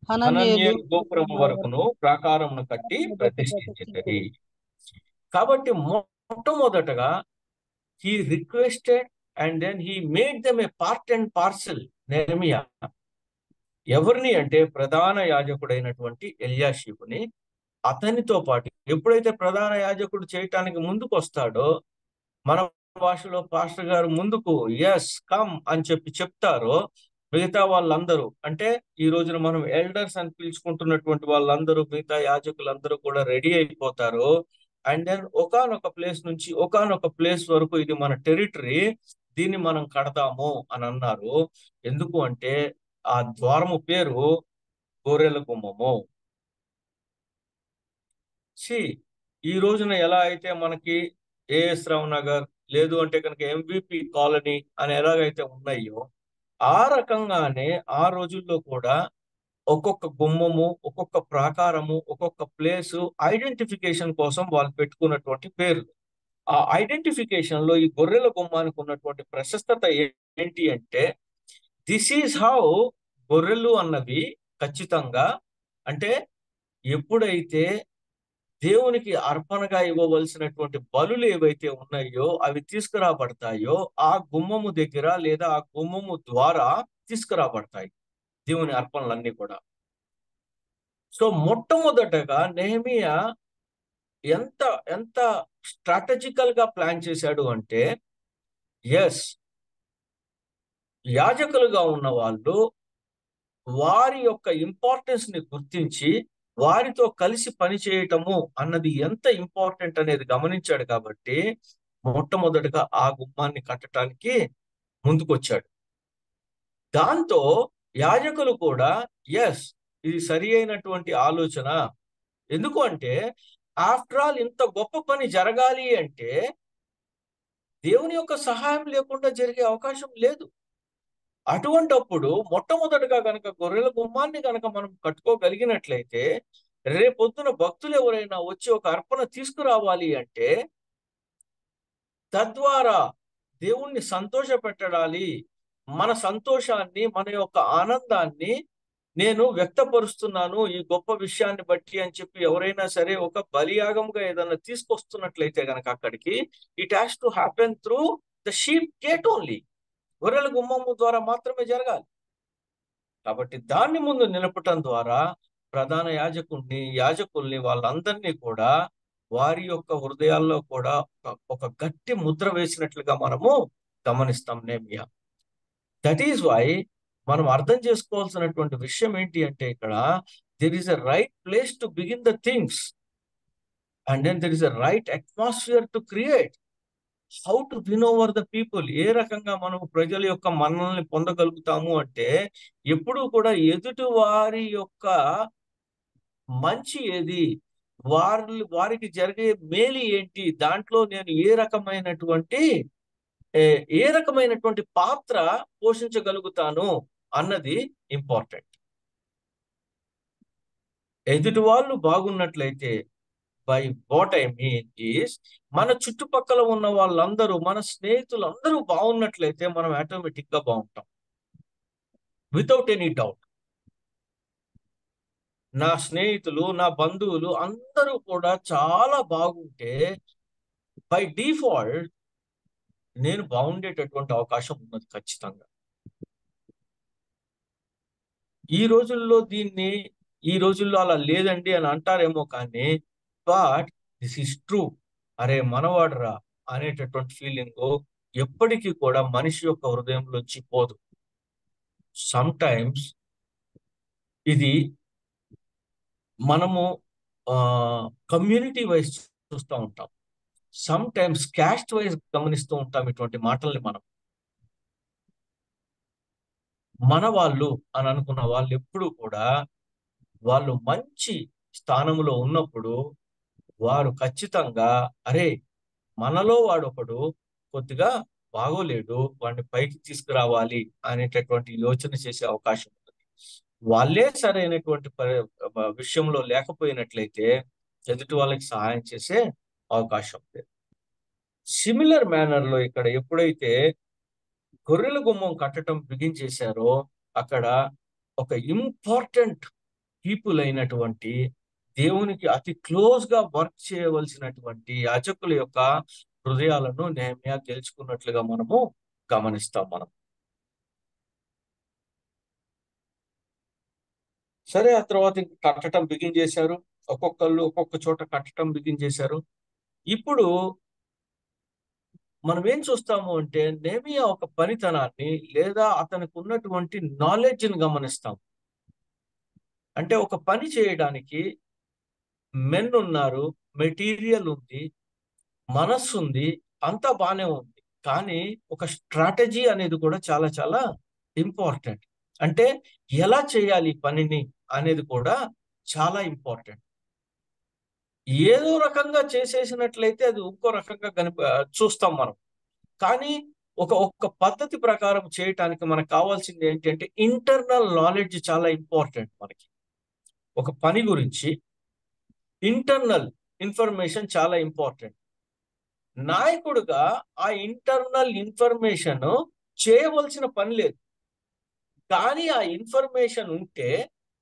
హనన్యేలు గోపురము వరకును ప్రాకారమును కట్టి ప్రతిష్ఠించిరి. కాబట్టి మొట్టమొదటగా he requested and then he made them a part and parcel. Nehemiah ఎవరిని అంటే, ప్రధాన యాజకుడైనటువంటి ఎలియాషీబుని, అతనితో పాటు ఎప్పుడైతే ప్రధాన యాజకుడు చేయటానికి ముందుకు వస్తాడో, మన భాషలో పాస్టర్ గారు ముందుకు ఎస్ కమ్ అని చెప్తారో, మిగతా వాళ్ళందరూ, అంటే ఈ రోజున మనం ఎల్డర్స్ అని పిలుచుకుంటున్నటువంటి వాళ్ళందరూ, మిగతా యాజకులందరూ కూడా రెడీ అయిపోతారు. అండ్ దెన్ ఒకానొక ప్లేస్ నుంచి ఒకానొక ప్లేస్ వరకు ఇది మన టెరిటరీ, దీన్ని మనం కడతాము అని అన్నారు. ఎందుకు అంటే, ఆ ద్వారము పేరు గొర్రెల గుమ్మము. ఈ రోజున ఎలా అయితే మనకి ఏఎస్ రావు నగర్, లేదు అంటే కనుక MVP కాలనీ అని ఎలాగైతే ఉన్నాయో, ఆ రకంగానే ఆ రోజుల్లో కూడా ఒక్కొక్క గుమ్మము, ఒక్కొక్క ప్రాకారము, ఒక్కొక్క ప్లేసు ఐడెంటిఫికేషన్ కోసం వాళ్ళు పెట్టుకున్నటువంటి పేర్లు. ఆ ఐడెంటిఫికేషన్ లో ఈ గొర్రెల గుమ్మానికి ఉన్నటువంటి ప్రశస్తత ఏంటి అంటే, దిస్ ఈజ్ హౌ గొర్రెలు అన్నవి ఖచ్చితంగా, అంటే ఎప్పుడైతే దేవునికి అర్పణగా ఇవ్వవలసినటువంటి బలులు ఏవైతే ఉన్నాయో అవి తీసుకురాబడతాయో ఆ గుమ్మము దగ్గర లేదా ఆ గుమ్మము ద్వారా తీసుకురాబడతాయి దేవుని అర్పణలన్నీ కూడా. సో మొట్టమొదటగా నెహెమియా ఎంత ఎంత స్ట్రాటజికల్ గా ప్లాన్ చేశాడు అంటే, ఎస్, యాజకులుగా ఉన్న వాళ్ళు వారి యొక్క ఇంపార్టెన్స్ ని గుర్తించి వారితో కలిసి పని చేయటము అన్నది ఎంత ఇంపార్టెంట్ అనేది గమనించాడు కాబట్టి మొట్టమొదటిగా ఆ గుమ్మాన్ని కట్టడానికి ముందుకొచ్చాడు. దాంతో యాజకులు కూడా ఎస్, ఇది సరి అయినటువంటి ఆలోచన. ఎందుకు అంటే ఆఫ్టర్ ఆల్ ఇంత గొప్ప పని జరగాలి అంటే దేవుని యొక్క సహాయం లేకుండా జరిగే అవకాశం లేదు. అటువంటప్పుడు మొట్టమొదటిగా కనుక గొర్రెల గుమ్మాన్ని కనుక మనం కట్టుకోగలిగినట్లయితే రేపొద్దున భక్తులు ఎవరైనా వచ్చి ఒక అర్పణ తీసుకురావాలి అంటే తద్వారా దేవుణ్ణి సంతోష పెట్టడాలి, మన సంతోషాన్ని మన యొక్క ఆనందాన్ని నేను వ్యక్తపరుస్తున్నాను ఈ గొప్ప విషయాన్ని బట్టి అని చెప్పి ఎవరైనా సరే ఒక బలియాగంగా ఏదైనా తీసుకొస్తున్నట్లయితే కనుక అక్కడికి it has to happen through the sheep gate only. గొర్రెల గుమ్మము ద్వారా మాత్రమే జరగాలి. కాబట్టి దాన్ని ముందు నిలపటం ద్వారా ప్రధాన యాజకుల్ని వాళ్ళందరినీ కూడా వారి యొక్క హృదయాల్లో కూడా ఒక గట్టి ముద్ర వేసినట్లుగా మనము గమనిస్తాం నెహెమియా. దట్ ఈస్ వై మనం అర్థం చేసుకోవాల్సినటువంటి విషయం ఏంటి అంటే ఇక్కడ there is a right place to begin the things and then there is a right atmosphere to create. How to win over the people, ఏ రకంగా మనం ప్రజల యొక్క మన్ననల్ని పొందగలుగుతాము అంటే ఎప్పుడూ కూడా ఎదుటి వారి యొక్క మంచి ఏది, వారికి జరిగే మేలు ఏంటి, దాంట్లో నేను ఏ రకమైనటువంటి పాత్ర పోషించగలుగుతాను అన్నది ఇంపార్టెంట్. ఎదుటి వాళ్ళు బాగున్నట్లయితే by what I mean is మన చుట్టుపక్కల ఉన్న వాళ్ళందరూ, మన స్నేహితులందరూ బాగున్నట్లయితే మనం ఆటోమేటిక్ గా బాగుంటాం వితౌట్ ఎనీ డౌట్. నా స్నేహితులు, నా బంధువులు అందరూ కూడా చాలా బాగుంటే బై డిఫాల్ట్ నేను బాగుండేటటువంటి అవకాశం ఉన్నది ఖచ్చితంగా. ఈ రోజుల్లో అలా లేదండి అని అంటారేమో కానీ బట్ దిస్ ఈస్ ట్రూ. అరే మనవాడరా అనేటటువంటి ఫీలింగ్ ఎప్పటికీ కూడా మనిషి యొక్క హృదయంలోంచి పోదు. సమ్ టైమ్స్ ఇది మనము కమ్యూనిటీ వైజ్ చూస్తూ ఉంటాం, సమ్ టైమ్స్ క్యాస్ట్ వైజ్ గమనిస్తూ ఉంటాం. ఇటువంటి మాటల్ని మన వాళ్ళు అని అనుకున్న వాళ్ళు ఎప్పుడు కూడా వాళ్ళు మంచి స్థానంలో ఉన్నప్పుడు వారు ఖచ్చితంగా అరే మనలో వాడొకడు కొద్దిగా బాగోలేడు, వాడిని పైకి తీసుకురావాలి అనేటటువంటి యోచన చేసే అవకాశం ఉంటుంది. వాళ్ళే సరైనటువంటి విషయంలో లేకపోయినట్లయితే ఎదుటి వాళ్ళకి సహాయం చేసే అవకాశం లేదు. సిమిలర్ మేనర్ లో ఇక్కడ ఎప్పుడైతే గొర్రెల గుమ్మం కట్టడం బిగించేశారో అక్కడ ఒక ఇంపార్టెంట్ పీపుల్ అయినటువంటి దేవునికి అతి క్లోజ్ గా వర్క్ చేయవలసినటువంటి యాజకుల యొక్క హృదయాలను నెహెమియా గెలుచుకున్నట్లుగా మనము గమనిస్తాం. సరే, ఆ తర్వాత కట్టడం బిగించేశారు. ఒక్కొక్కళ్ళు ఒక్కొక్క చోట కట్టడం బిగించేశారు. ఇప్పుడు మనం ఏం చూస్తాము అంటే నెహెమియా ఒక పనితనాన్ని లేదా అతనికి ఉన్నటువంటి నాలెడ్జ్ని గమనిస్తాం. అంటే ఒక పని చేయడానికి మెన్ ఉన్నారు, మెటీరియల్ ఉంది, మనస్సు ఉంది, అంతా బాగానే ఉంది. కానీ ఒక స్ట్రాటజీ అనేది కూడా చాలా చాలా ఇంపార్టెంట్. అంటే ఎలా చేయాలి పనిని అనేది కూడా చాలా ఇంపార్టెంట్. ఏదో రకంగా చేసేసినట్లయితే అది ఇంకో రకంగా చూస్తాం మనం. కానీ ఒక పద్ధతి ప్రకారం చేయటానికి మనకు కావాల్సింది ఏంటంటే ఇంటర్నల్ నాలెడ్జ్ చాలా ఇంపార్టెంట్. మనకి ఒక పని గురించి ఇంటర్నల్ ఇన్ఫర్మేషన్ చాలా ఇంపార్టెంట్. నాయకుడుగా ఆ ఇంటర్నల్ ఇన్ఫర్మేషన్ చేయవలసిన పని లేదు. కానీ ఆ ఇన్ఫర్మేషన్ ఉంటే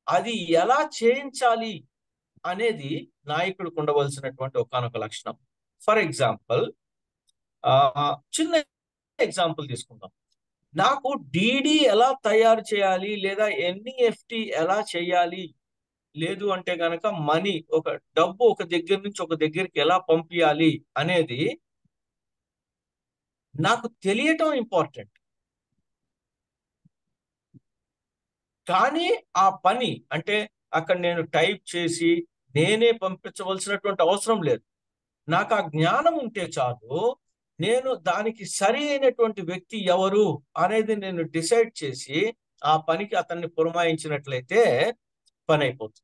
అది ఎలా చేయించాలి అనేది నాయకుడికి ఉండవలసినటువంటి ఒకానొక లక్షణం. ఫర్ ఎగ్జాంపుల్, చిన్న ఎగ్జాంపుల్ తీసుకుందాం. నాకు డిడి ఎలా తయారు చేయాలి, లేదా ఎన్ఈఎఫ్టి ఎలా చేయాలి, లేదు అంటే గనక మనీ, ఒక డబ్బు ఒక దగ్గర నుంచి ఒక దగ్గరికి ఎలా పంపించాలి అనేది నాకు తెలియటం ఇంపార్టెంట్. కానీ ఆ పని అంటే అక్కడ నేను టైప్ చేసి నేనే పంపించవలసినటువంటి అవసరం లేదు. నాకు ఆ జ్ఞానం ఉంటే చాలు, నేను దానికి సరి అయినటువంటి వ్యక్తి ఎవరు అనేది నేను డిసైడ్ చేసి ఆ పనికి అతన్ని పురమాయించినట్లయితే పని అయిపోతుంది.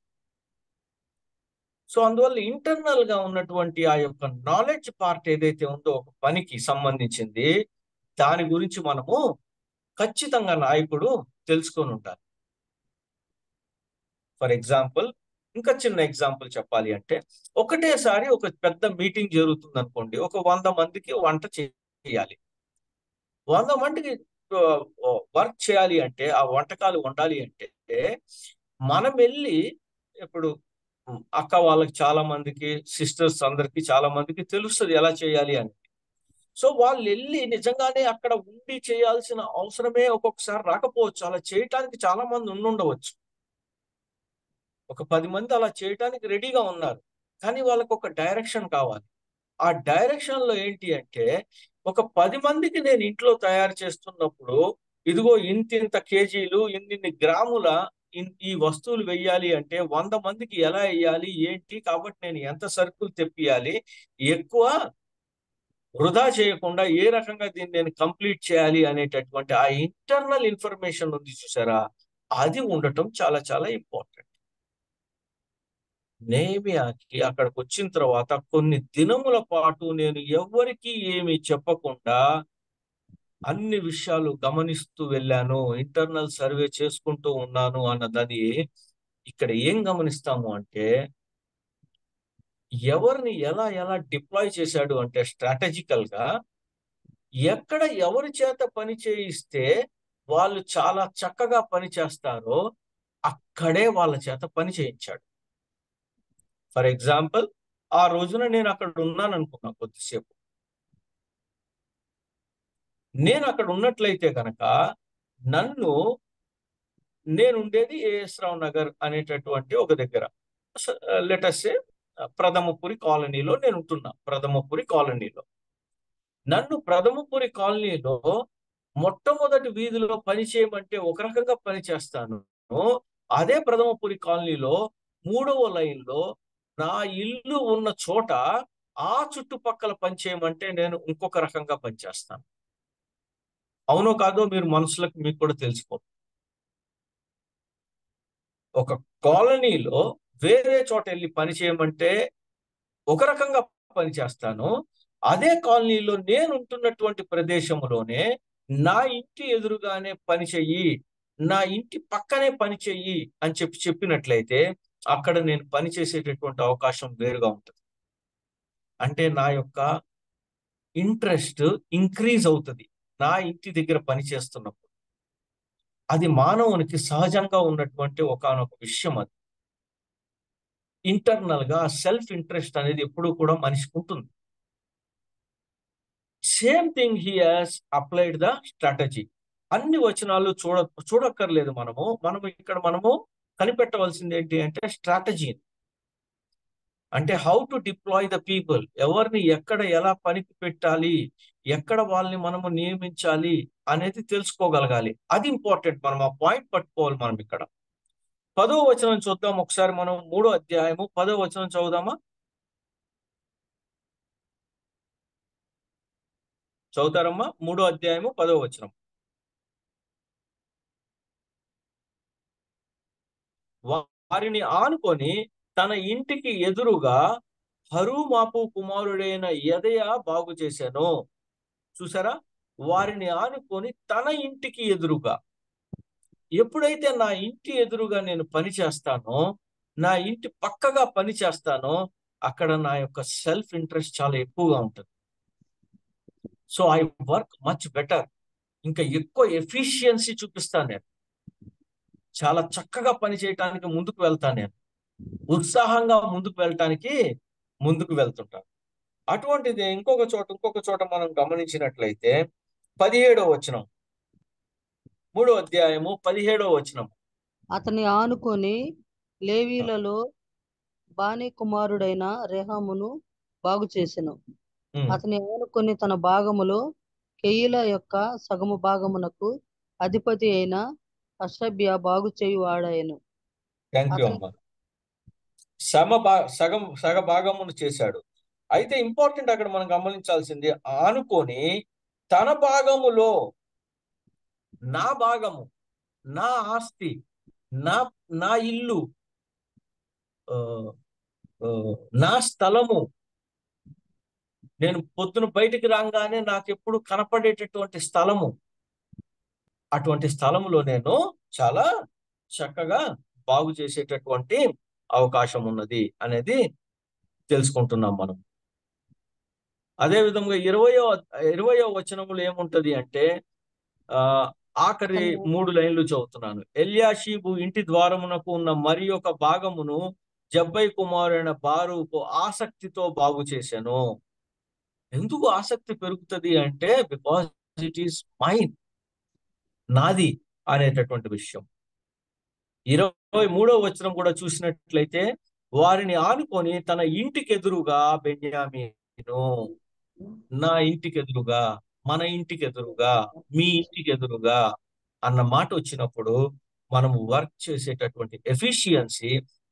సో అందువల్ల ఇంటర్నల్ గా ఉన్నటువంటి ఆ యొక్క నాలెడ్జ్ పార్ట్ ఏదైతే ఉందో ఒక పనికి సంబంధించింది, దాని గురించి మనము ఖచ్చితంగా నాయకుడు తెలుసుకొని ఉండాలి. ఫర్ ఎగ్జాంపుల్, ఇంకా చిన్న ఎగ్జాంపుల్ చెప్పాలి అంటే, ఒకటేసారి ఒక పెద్ద మీటింగ్ జరుగుతుంది అనుకోండి. ఒక 100 మందికి వంట చేయాలి. 100 మందికి వర్క్ చేయాలి అంటే, ఆ వంటకాలు వండాలి అంటే మనం వెళ్ళి, ఇప్పుడు అక్క వాళ్ళకి చాలా మందికి, సిస్టర్స్ అందరికి చాలా మందికి తెలుస్తుంది ఎలా చేయాలి అని. సో వాళ్ళు వెళ్ళి నిజంగానే అక్కడ ఉండి చేయాల్సిన అవసరమే ఒక్కొక్కసారి రాకపోవచ్చు. అలా చేయటానికి చాలా మంది ఉండుండవచ్చు. ఒక 10 మంది అలా చేయటానికి రెడీగా ఉన్నారు, కానీ వాళ్ళకు ఒక డైరెక్షన్ కావాలి. ఆ డైరెక్షన్ లో ఏంటి అంటే, ఒక 10 మందికి నేను ఇంట్లో తయారు చేస్తున్నప్పుడు, ఇదిగో ఇంతింత కేజీలు, ఇన్ని గ్రాముల ఈ వస్తువులు వెయ్యాలి అంటే 100 మందికి ఎలా వేయాలి ఏంటి, కాబట్టి నేను ఎంత సరుకులు తెప్పియాలి, ఎక్కువ వృధా చేయకుండా ఏ రకంగా దీన్ని నేను కంప్లీట్ చేయాలి అనేటటువంటి ఆ ఇంటర్నల్ ఇన్ఫర్మేషన్ ఉంది చూసారా, అది ఉండటం చాలా చాలా ఇంపార్టెంట్. నెహెమ్యాకి అక్కడికి వచ్చిన తర్వాత కొన్ని దినముల పాటు నేను ఎవ్వరికి ఏమి చెప్పకుండా అన్ని విషయాలు గమనిస్తూ వెళ్ళాను, ఇంటర్నల్ సర్వే చేసుకుంటూ ఉన్నాను అన్నది. ఇక్కడ ఏం గమనిస్తాము అంటే, ఎవరిని ఎలా ఎలా డిప్లాయ్ చేశాడు అంటే, స్ట్రాటజికల్ గా ఎక్కడ ఎవరి చేత పని చేయిస్తే వాళ్ళు చాలా చక్కగా పని చేస్తారో అక్కడే వాళ్ళ చేత పని చేయించాడు. ఫర్ ఎగ్జాంపుల్, ఆ రోజున నేను అక్కడ ఉన్నాను అనుకున్నా కొద్దిసేపు. నేను అక్కడ ఉన్నట్లయితే కనుక నేను ఉండేది ఏఎస్ రావు నగర్ అనేటటువంటి ఒక దగ్గర, లెటస్ ప్రథమపురి కాలనీలో నేను ఉంటున్నా. ప్రథమపురి కాలనీలో నన్ను ప్రథమపురి కాలనీలో మొట్టమొదటి వీధిలో పని చేయమంటే ఒక రకంగా పని చేస్తాను. అదే ప్రథమపురి కాలనీలో 3వ లైన్లో నా ఇల్లు ఉన్న చోట ఆ చుట్టుపక్కల పని చేయమంటే నేను ఇంకొక రకంగా పనిచేస్తాను. అవునో కాదో మీరు మనసులకు మీకు కూడా తెలిసిపోతుంది. ఒక కాలనీలో వేరే చోట వెళ్ళి పని చేయమంటే ఒక రకంగా పని చేస్తాను. అదే కాలనీలో నేను ఉంటున్నటువంటి ప్రదేశంలోనే నా ఇంటి ఎదురుగానే పని చెయ్యి, నా ఇంటి పక్కనే పని చెయ్యి అని చెప్పినట్లయితే అక్కడ నేను పని చేసేటటువంటి అవకాశం వేరుగా ఉంటుంది. అంటే నా యొక్క ఇంట్రెస్ట్ ఇంక్రీజ్ అవుతుంది నా ఇంటి దగ్గర పని చేస్తున్నప్పుడు. అది మానవునికి సహజంగా ఉన్నటువంటి ఒకానొక విషయం. అది ఇంటర్నల్ గా సెల్ఫ్ ఇంట్రెస్ట్ అనేది ఎప్పుడూ కూడా మనిషికి ఉంటుంది. Same thing he has applied the strategy. అన్ని వచనాలు చూడక్కర్లేదు. మనము కనిపెట్టవలసింది ఏంటి అంటే స్ట్రాటజీ. అంటే how to deploy the people, ఎవరిని ఎక్కడ ఎలా పనికి పెట్టాలి, ఎక్కడ వాళ్ళని మనము నియమించాలి అనేది తెలుసుకోగలగాలి. అది ఇంపార్టెంట్. మనం ఆ పాయింట్ పట్టుకోవాలి. మనం ఇక్కడ 10వ వచనం చూద్దాం ఒకసారి. మనం 3వ అధ్యాయము 10వ వచనం చదువుదామా? చదువుతారమ్మా? 3వ అధ్యాయము 10వ వచనం. వారిని ఆనుకొని తన ఇంటికి ఎదురుగా హరుమాపు కుమారుడైన యెదయా బాగు చేశాను. చూసారా? వారిని ఆనుకొని తన ఇంటికి ఎదురుగా. ఎప్పుడైతే నా ఇంటి ఎదురుగా నేను పని చేస్తానో, నా ఇంటి పక్కగా పని చేస్తానో, అక్కడ నా యొక్క సెల్ఫ్ ఇంట్రెస్ట్ చాలా ఎక్కువగా ఉంటుంది. So I work much better. ఇంకా ఎక్కువ ఎఫిషియన్సీ చూపిస్తాను నేను. చాలా చక్కగా పని చేయటానికి ముందుకు వెళ్తాను నేను. ఉత్సాహంగా ముందుకు వెళ్ళటానికి ముందుకు వెళ్తుంటాను. అటువంటిది ఇంకొక చోట మనం గమనించినట్లయితే 17వ వచనం, 3వ అధ్యాయము 17వ వచనం. అతని ఆనుకొని లేవీలలో బాని కుమారుడైన రెహామును బాగు చేసెను. అతని ఆనుకొని తన భాగములో కెయీల యొక్క సగము భాగమునకు అధిపతి అయిన అషభ్య బాగు చేయువాడాయను. థ్యాంక్ యూ అమ్మ. సగ భాగమును చేశాడు. అయితే ఇంపార్టెంట్ అక్కడ మనం గమనించాల్సింది, ఆనుకొని తన భాగములో, నా భాగము, నా ఆస్తి, నా నా ఇల్లు, నా స్థలము, నేను పొద్దున బయటికి రాగానే నాకు ఎప్పుడు కనపడేటటువంటి స్థలము, అటువంటి స్థలములో నేను చాలా చక్కగా బాగు చేసేటటువంటి అవకాశం ఉన్నది అనేది తెలుసుకుంటున్నాం మనం. అదే విధంగా 20వ వచనములో ఏముంటది అంటే, ఆఖరి 3 లైన్లు చదువుతున్నాను. ఎల్యాషీబు ఇంటి ద్వారమునకు ఉన్న మరి ఒక భాగమును జబ్బై కుమారుడైన బారూకు ఆసక్తితో బాగు చేశాను. ఎందుకు ఆసక్తి పెరుగుతుంది అంటే, బికాస్ ఇట్ ఈస్ మైన్, నాది అనేటటువంటి విషయం. 23వ వచనం కూడా చూసినట్లయితే, వారిని ఆనుకొని తన ఇంటికి ఎదురుగా బెన్యామీను, నా ఇంటికి ఎదురుగా, మన ఇంటికి ఎదురుగా, మీ ఇంటికి ఎదురుగా అన్న మాట వచ్చినప్పుడు మనము వర్క్ చేసేటటువంటి ఎఫిషియన్సీ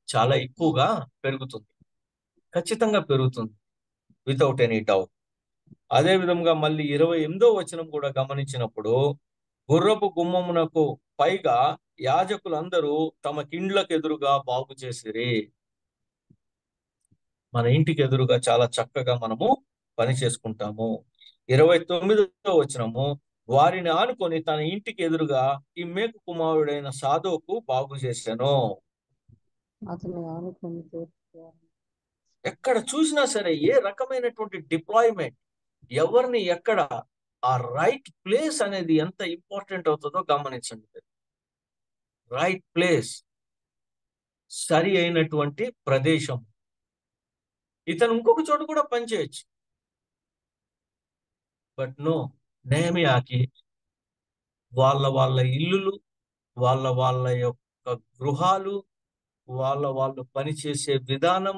చాలా ఎక్కువగా పెరుగుతుంది, ఖచ్చితంగా పెరుగుతుంది, వితౌట్ ఎనీ డౌట్. అదే విధంగా మళ్ళీ 28వ వచనం కూడా గమనించినప్పుడు, గుర్రపు గుమ్మమునకు పైగా యాజకులందరూ తమ కిండ్లకు ఎదురుగా బాగు చేసిరి. మన ఇంటికి ఎదురుగా చాలా చక్కగా మనము పని చేసుకుంటాము. 29వ వచనము, వారిని ఆనుకొని తన ఇంటికి ఎదురుగా ఇమ్మేకు కుమారుడైన సాదోకు బాగు చేశాను. ఎక్కడ చూసినా సరే ఏ రకమైనటువంటి డిప్లాయ్మెంట్, ఎవరిని ఎక్కడ, ఆ రైట్ ప్లేస్ అనేది ఎంత ఇంపార్టెంట్ అవుతుందో గమనించండి. రైట్ ప్లేస్, సరి అయినటువంటి ప్రదేశం. ఇతను ఇంకొక చోట కూడా పనిచేయచ్చు, బట్ నో, నెహెమియాకి వాళ్ళ ఇల్లులు, వాళ్ళ యొక్క గృహాలు, వాళ్ళు పనిచేసే విధానం,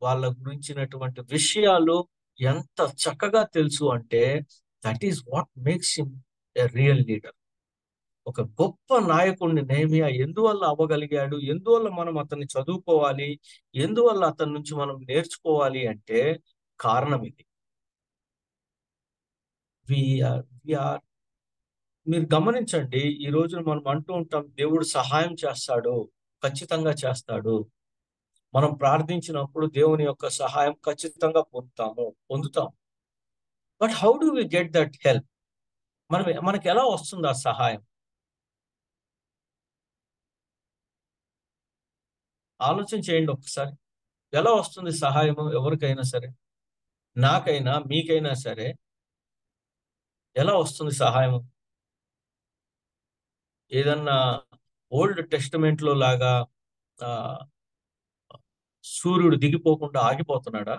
వాళ్ళ గురించినటువంటి విషయాలు ఎంత చక్కగా తెలుసు అంటే, that is what makes him a real leader. ఒక గొప్ప నాయకుడిని నెహెమియా ఎందువల్ల అవ్వగలిగాడు, ఎందువల్ల మనం అతన్ని చదువుకోవాలి, ఎందువల్ల అతని నుంచి మనం నేర్చుకోవాలి అంటే కారణం ఇది. మీరు గమనించండి, ఈ రోజున మనం అంటూ ఉంటాం, దేవుడు సహాయం చేస్తాడు, ఖచ్చితంగా చేస్తాడు. మనం ప్రార్థించినప్పుడు దేవుని యొక్క సహాయం ఖచ్చితంగా పొందుతాం. But how do we get that help? మనకి ఎలా వస్తుంది ఆ సహాయం? ఆలోచన చేయండి ఒకసారి. ఎలా వస్తుంది సహాయము ఎవరికైనా సరే? నాకైనా మీకైనా సరే ఎలా వస్తుంది సహాయము? ఏదన్నా ఓల్డ్ టెస్టమెంట్ లో లాగా సూర్యుడు దిగిపోకుండా ఆగిపోతున్నాడా?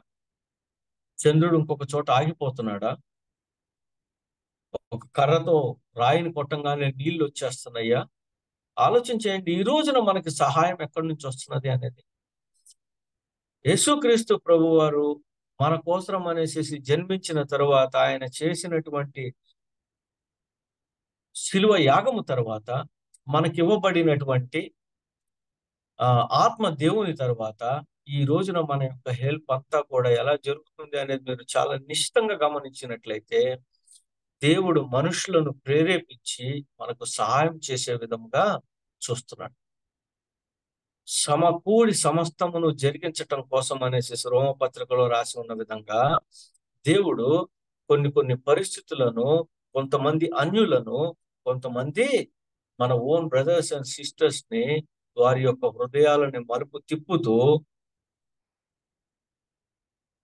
చంద్రుడు ఇంకొక చోట ఆగిపోతున్నాడా? ఒక కర్రతో రాయిని కొట్టంగానే నీళ్లు వచ్చేస్తున్నాయా? ఆలోచన చేయండి, ఈ రోజున మనకి సహాయం ఎక్కడి నుంచి వస్తున్నది అనేది. యేసుక్రీస్తు ప్రభు వారు మన కోసం అనేసి జన్మించిన తరువాత, ఆయన చేసినటువంటి శిలువ యాగము తర్వాత మనకి ఇవ్వబడినటువంటి ఆత్మ దేవుని తర్వాత, ఈ రోజున మన యొక్క హెల్ప్ అంతా కూడా ఎలా జరుగుతుంది అనేది మీరు చాలా నిశ్చితంగా గమనించినట్లయితే, దేవుడు మనుషులను ప్రేరేపించి మనకు సహాయం చేసే విధంగా చూస్తున్నాడు. సమకూడి సమస్తమును జరిగించటం కోసం అనేసి రోమపత్రికలో రాసి ఉన్న విధంగా, దేవుడు కొన్ని పరిస్థితులను, కొంతమంది అన్యులను, కొంతమంది మన ఓన్ బ్రదర్స్ అండ్ సిస్టర్స్ ని, వారి యొక్క హృదయాలని మలుపు తిప్పుతూ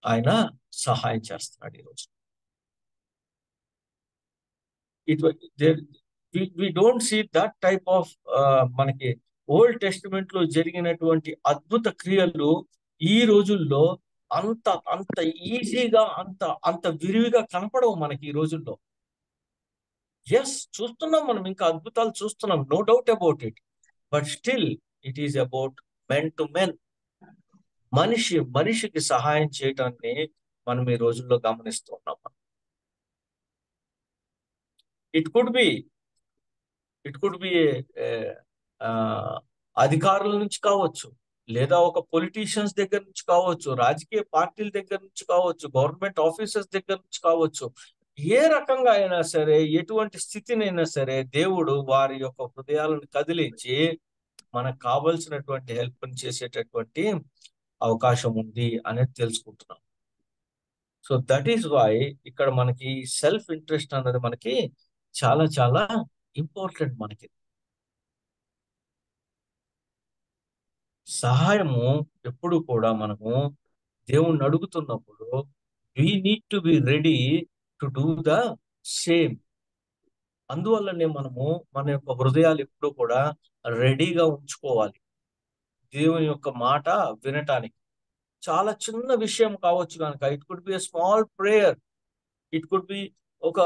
ఆయన సహాయం చేస్తున్నాడు ఈరోజు. we don't see that type of మనకి ఓల్డ్ టెస్టిమెంట్ లో జరిగినటువంటి అద్భుత క్రియలు ఈ రోజుల్లో అంత అంత ఈజీగా అంత విరివిగా కనపడవు మనకి ఈ రోజుల్లో. ఎస్, చూస్తున్నాం మనం, ఇంకా అద్భుతాలు చూస్తున్నాం, no doubt about it. But still it is about men to men. మనిషికి సహాయం చేయటాన్ని మనం ఈ రోజుల్లో గమనిస్తున్నాం. ఇట్ కుడ్ బి అధికారుల నుంచి కావచ్చు, లేదా ఒక పొలిటీషియన్స్ దగ్గర నుంచి కావచ్చు, రాజకీయ పార్టీల దగ్గర నుంచి కావచ్చు, గవర్నమెంట్ ఆఫీసర్స్ దగ్గర నుంచి కావచ్చు. ఏ రకంగా అయినా సరే, ఎటువంటి స్థితినైనా సరే, దేవుడు వారి యొక్క హృదయాలను కదిలించి మనకు కావలసినటువంటి హెల్ప్ చేసేటటువంటి అవకాశం ఉంది అనేది తెలుసుకుంటున్నాం. సో దట్ ఈస్ వై ఇక్కడ మనకి సెల్ఫ్ ఇంట్రెస్ట్ అన్నది మనకి చాలా చాలా ఇంపార్టెంట్. మనకి సహాయము ఎప్పుడు కూడా మనము దేవుణ్ణి అడుగుతున్నప్పుడు we need to be ready to do the same. అందువల్లనే మనము మన యొక్క హృదయాలు ఎప్పుడు కూడా రెడీగా ఉంచుకోవాలి దేవుని యొక్క మాట వినటానికి. చాలా చిన్న విషయం కావచ్చు కనుక, it could be a small prayer, it could be ఒక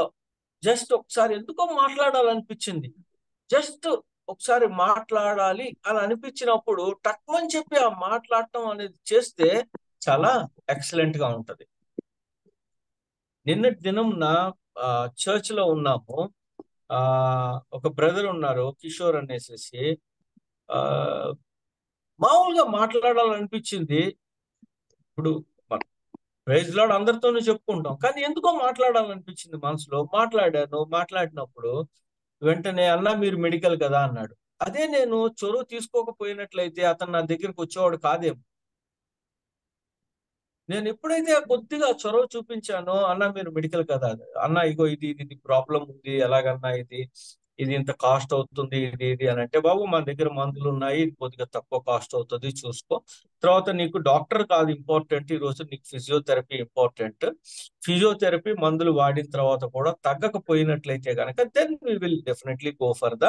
జస్ట్ ఒకసారి ఎందుకో మాట్లాడాలనిపించింది, జస్ట్ ఒకసారి మాట్లాడాలి అని అనిపించినప్పుడు టక్మని చెప్పి ఆ మాట్లాడటం అనేది చేస్తే చాలా ఎక్సలెంట్ గా ఉంటది. నిన్నటి దినం నా చర్చ్ లో ఉన్నాము. ఒక బ్రదర్ ఉన్నారు, కిషోర్ అనేసి. మామూలుగా మాట్లాడాలనిపించింది. ఇప్పుడు ప్రైజ్ లార్డ్ అందరితోనూ చెప్పుకుంటాం, కానీ ఎందుకో మాట్లాడాలనిపించింది మనసులో. మాట్లాడినప్పుడు వెంటనే అన్నా మీరు మెడికల్ కదా అన్నాడు. అదే నేను చొరవ తీసుకోకపోయినట్లయితే అతను నా దగ్గరికి వచ్చేవాడు కాదేమో. నేను ఎప్పుడైతే కొద్దిగా చొరవ చూపించానో, అన్న మీరు మెడికల్ కదా, అన్న ఇగో ఇది ప్రాబ్లం ఉంది, ఎలాగన్నా ఇది ఇంత కాస్ట్ అవుతుంది, ఇది అని అంటే, బాబు మన దగ్గర మందులు ఉన్నాయి, కొద్దిగా తక్కువ కాస్ట్ అవుతుంది, చూసుకో. తర్వాత నీకు డాక్టర్ కాదు ఇంపార్టెంట్, ఈ రోజు నీకు ఫిజియోథెరపీ ఇంపార్టెంట్. ఫిజియోథెరపీ మందులు వాడిన తర్వాత కూడా తగ్గకపోయినట్లయితే కనుక then we will definitely go for the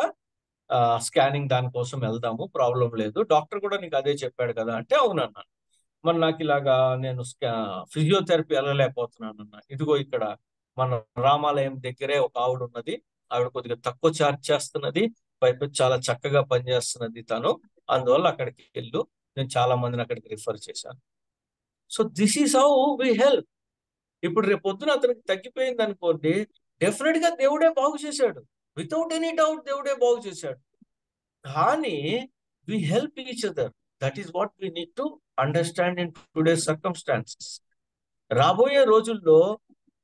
scanning, దానికోసం వెళ్దాము, ప్రాబ్లం లేదు. డాక్టర్ కూడా నీకు అదే చెప్పాడు కదా అంటే, అవునన్నా. మరి నాకు ఇలాగా నేను ఫిజియోథెరపీ వెళ్ళలేకపోతున్నాను అన్న. ఇదిగో ఇక్కడ మన రామాలయం దగ్గరే ఒక ఆవిడ ఉన్నది, ఆవిడ కొద్దిగా తక్కువ ఛార్జ్ చేస్తున్నది, పైపు చాలా చక్కగా పనిచేస్తున్నది తను, అందువల్ల అక్కడికి వెళ్ళు. నేను చాలా మందిని అక్కడికి రిఫర్ చేశాను. So this is how we help. ఇప్పుడు రేపు పొద్దున అతనికి తగ్గిపోయింది అనుకోండి, డెఫినెట్ గా దేవుడే బాగు చేశాడు, వితౌట్ ఎనీ డౌట్ దేవుడే బాగు చేశాడు. కానీ we help each other. That is what we need to understand in today's circumstances. రాబోయే రోజుల్లో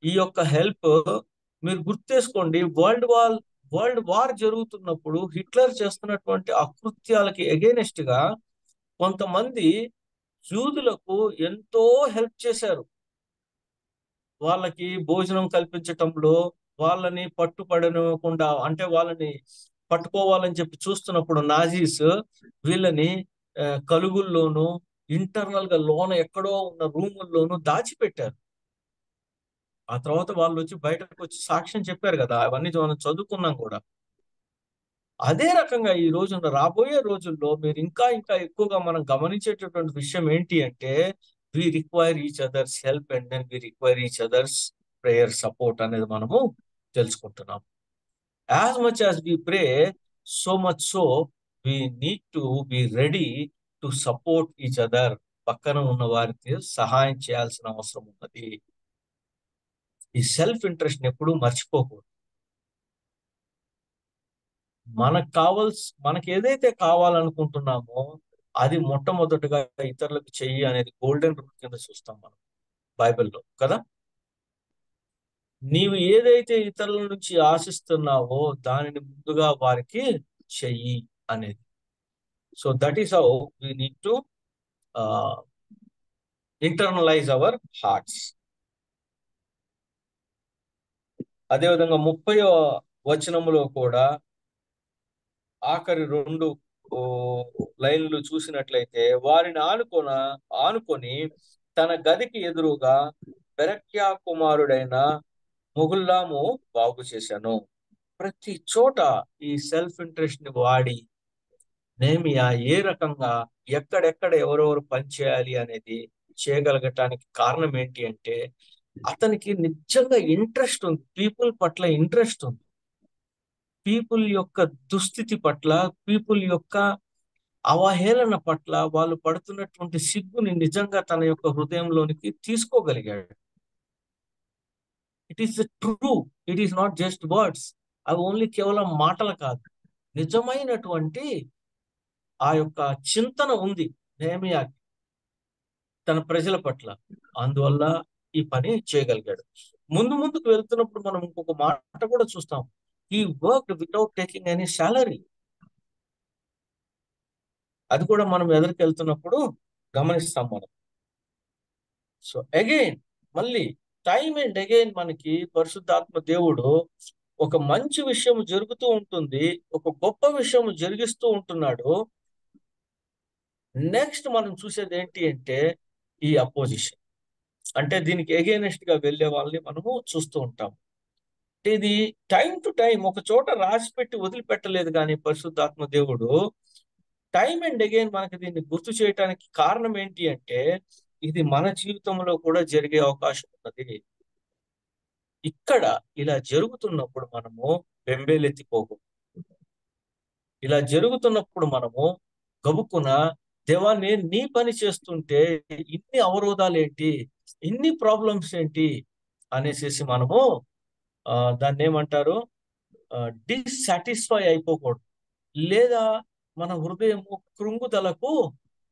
ఈ యొక్క హెల్ప్ మీరు గుర్తేసుకోండి. వరల్డ్ వార్ జరుగుతున్నప్పుడు హిట్లర్ చేస్తున్నటువంటి అకృత్యాలకి ఎగెయినెస్ట్ గా కొంతమంది యూదులకు ఎంతో హెల్ప్ చేశారు. వాళ్ళకి భోజనం కల్పించటంలో, వాళ్ళని పట్టుపడనివ్వకుండా, అంటే వాళ్ళని పట్టుకోవాలని చెప్పి చూస్తున్నప్పుడు నాజీస్ వీళ్ళని కలుగుల్లోనూ, ఇంటర్నల్ గా లోన ఎక్కడో ఉన్న రూముల్లోనూ దాచిపెట్టారు. ఆ తర్వాత వాళ్ళు వచ్చి బయటకు వచ్చి సాక్ష్యం చెప్పారు కదా, అవన్నీ మనం చదువుకున్నాం కూడా. అదే రకంగా ఈ రోజున రాబోయే రోజుల్లో మీరు ఇంకా ఎక్కువగా మనం గమనించేటటువంటి విషయం ఏంటి అంటే, we require each other's help and then we require each other's prayer support అనేది మనము తెలుసుకుంటున్నాం. As much as we pray, so much so we need to be ready to support each other. పక్కన ఉన్న వారికి సహాయం చేయాల్సిన అవసరం ఉన్నది. ఈ సెల్ఫ్ ఇంట్రెస్ట్ ఎప్పుడూ మర్చిపోకూడదు. మనకి ఏదైతే కావాలనుకుంటున్నామో అది మొట్టమొదటిగా ఇతరులకు చెయ్యి అనేది గోల్డెన్ రూల్ కింద చూస్తాం మనం బైబిల్లో కదా. నీవు ఏదైతే ఇతరుల నుంచి ఆశిస్తున్నావో దానిని ముందుగా వారికి చెయ్యి అనేది. So that is how we need to internalise our hearts. అదేవిధంగా 30వ వచనములో కూడా ఆఖరి 2 లైన్లు చూసినట్లయితే, వారిని ఆనుకొని తన గదికి ఎదురుగా బెరక్యా కుమారుడైన మొగుల్లాము బాగు చేశాను. ప్రతి చోట ఈ సెల్ఫ్ ఇంట్రెస్ట్ ని వాడి నెహెమియా ఏ రకంగా ఎక్కడెక్కడ ఎవరెవరు పనిచేయాలి అనేది చేయగలగటానికి కారణం ఏంటి అంటే అతనికి నిజంగా ఇంట్రెస్ట్ ఉంది, పీపుల్ పట్ల ఇంట్రెస్ట్ ఉంది. పీపుల్ యొక్క దుస్థితి పట్ల, పీపుల్ యొక్క అవహేళన పట్ల, వాళ్ళు పడుతున్నటువంటి సిగ్గుని నిజంగా తన యొక్క హృదయంలోనికి తీసుకోగలిగాడు. It is true, it is not just words. అవి ఓన్లీ కేవలం మాటలు కాదు, నిజమైనటువంటి ఆ యొక్క చింతన ఉంది నెహెమియాకి తన ప్రజల పట్ల. అందువల్ల ఈ పని చేయగలిగాడు. ముందుకు వెళ్తున్నప్పుడు మనం ఇంకొక మాట కూడా చూస్తాం, ఈ work without taking any salary. అది కూడా మనం ఎదురుకు వెళ్తున్నప్పుడు గమనిస్తాం మనం. సో అగైన్ మళ్ళీ టైమ్ అండ్ అగైన్ మనకి పరిశుద్ధాత్మ దేవుడు ఒక మంచి విషయం జరుగుతూ ఉంటుంది, ఒక గొప్ప విషయం జరిగిస్తూ ఉంటున్నాడు. నెక్స్ట్ మనం చూసేది ఏంటి అంటే ఈ అపోజిషన్, అంటే దీనికి ఎగైనెస్ట్ గా వెళ్ళే వాళ్ళని మనము చూస్తూ ఉంటాం. ఇది టైం టు టైం ఒక చోట రాసి పెట్టి వదిలిపెట్టలేదు కానీ పరిశుద్ధాత్మ దేవుడు టైం అండ్ అగైన్ మనకి దీన్ని గుర్తు చేయడానికి కారణం ఏంటి అంటే ఇది మన జీవితంలో కూడా జరిగే అవకాశం ఉన్నది. ఇక్కడ ఇలా జరుగుతున్నప్పుడు మనము బెంబేలెత్తిపోకు, ఇలా జరుగుతున్నప్పుడు మనము గబుక్కున దేవా నేను నీ పని చేస్తుంటే ఇన్ని అవరోధాలు ఏంటి, ఇన్ని ప్రాబ్లమ్స్ ఏంటి అనేసి మనము దాన్ని ఏమంటారు డిస్సాటిస్ఫై అయిపోకూడదు, లేదా మన హృదయము కృంగుదలకు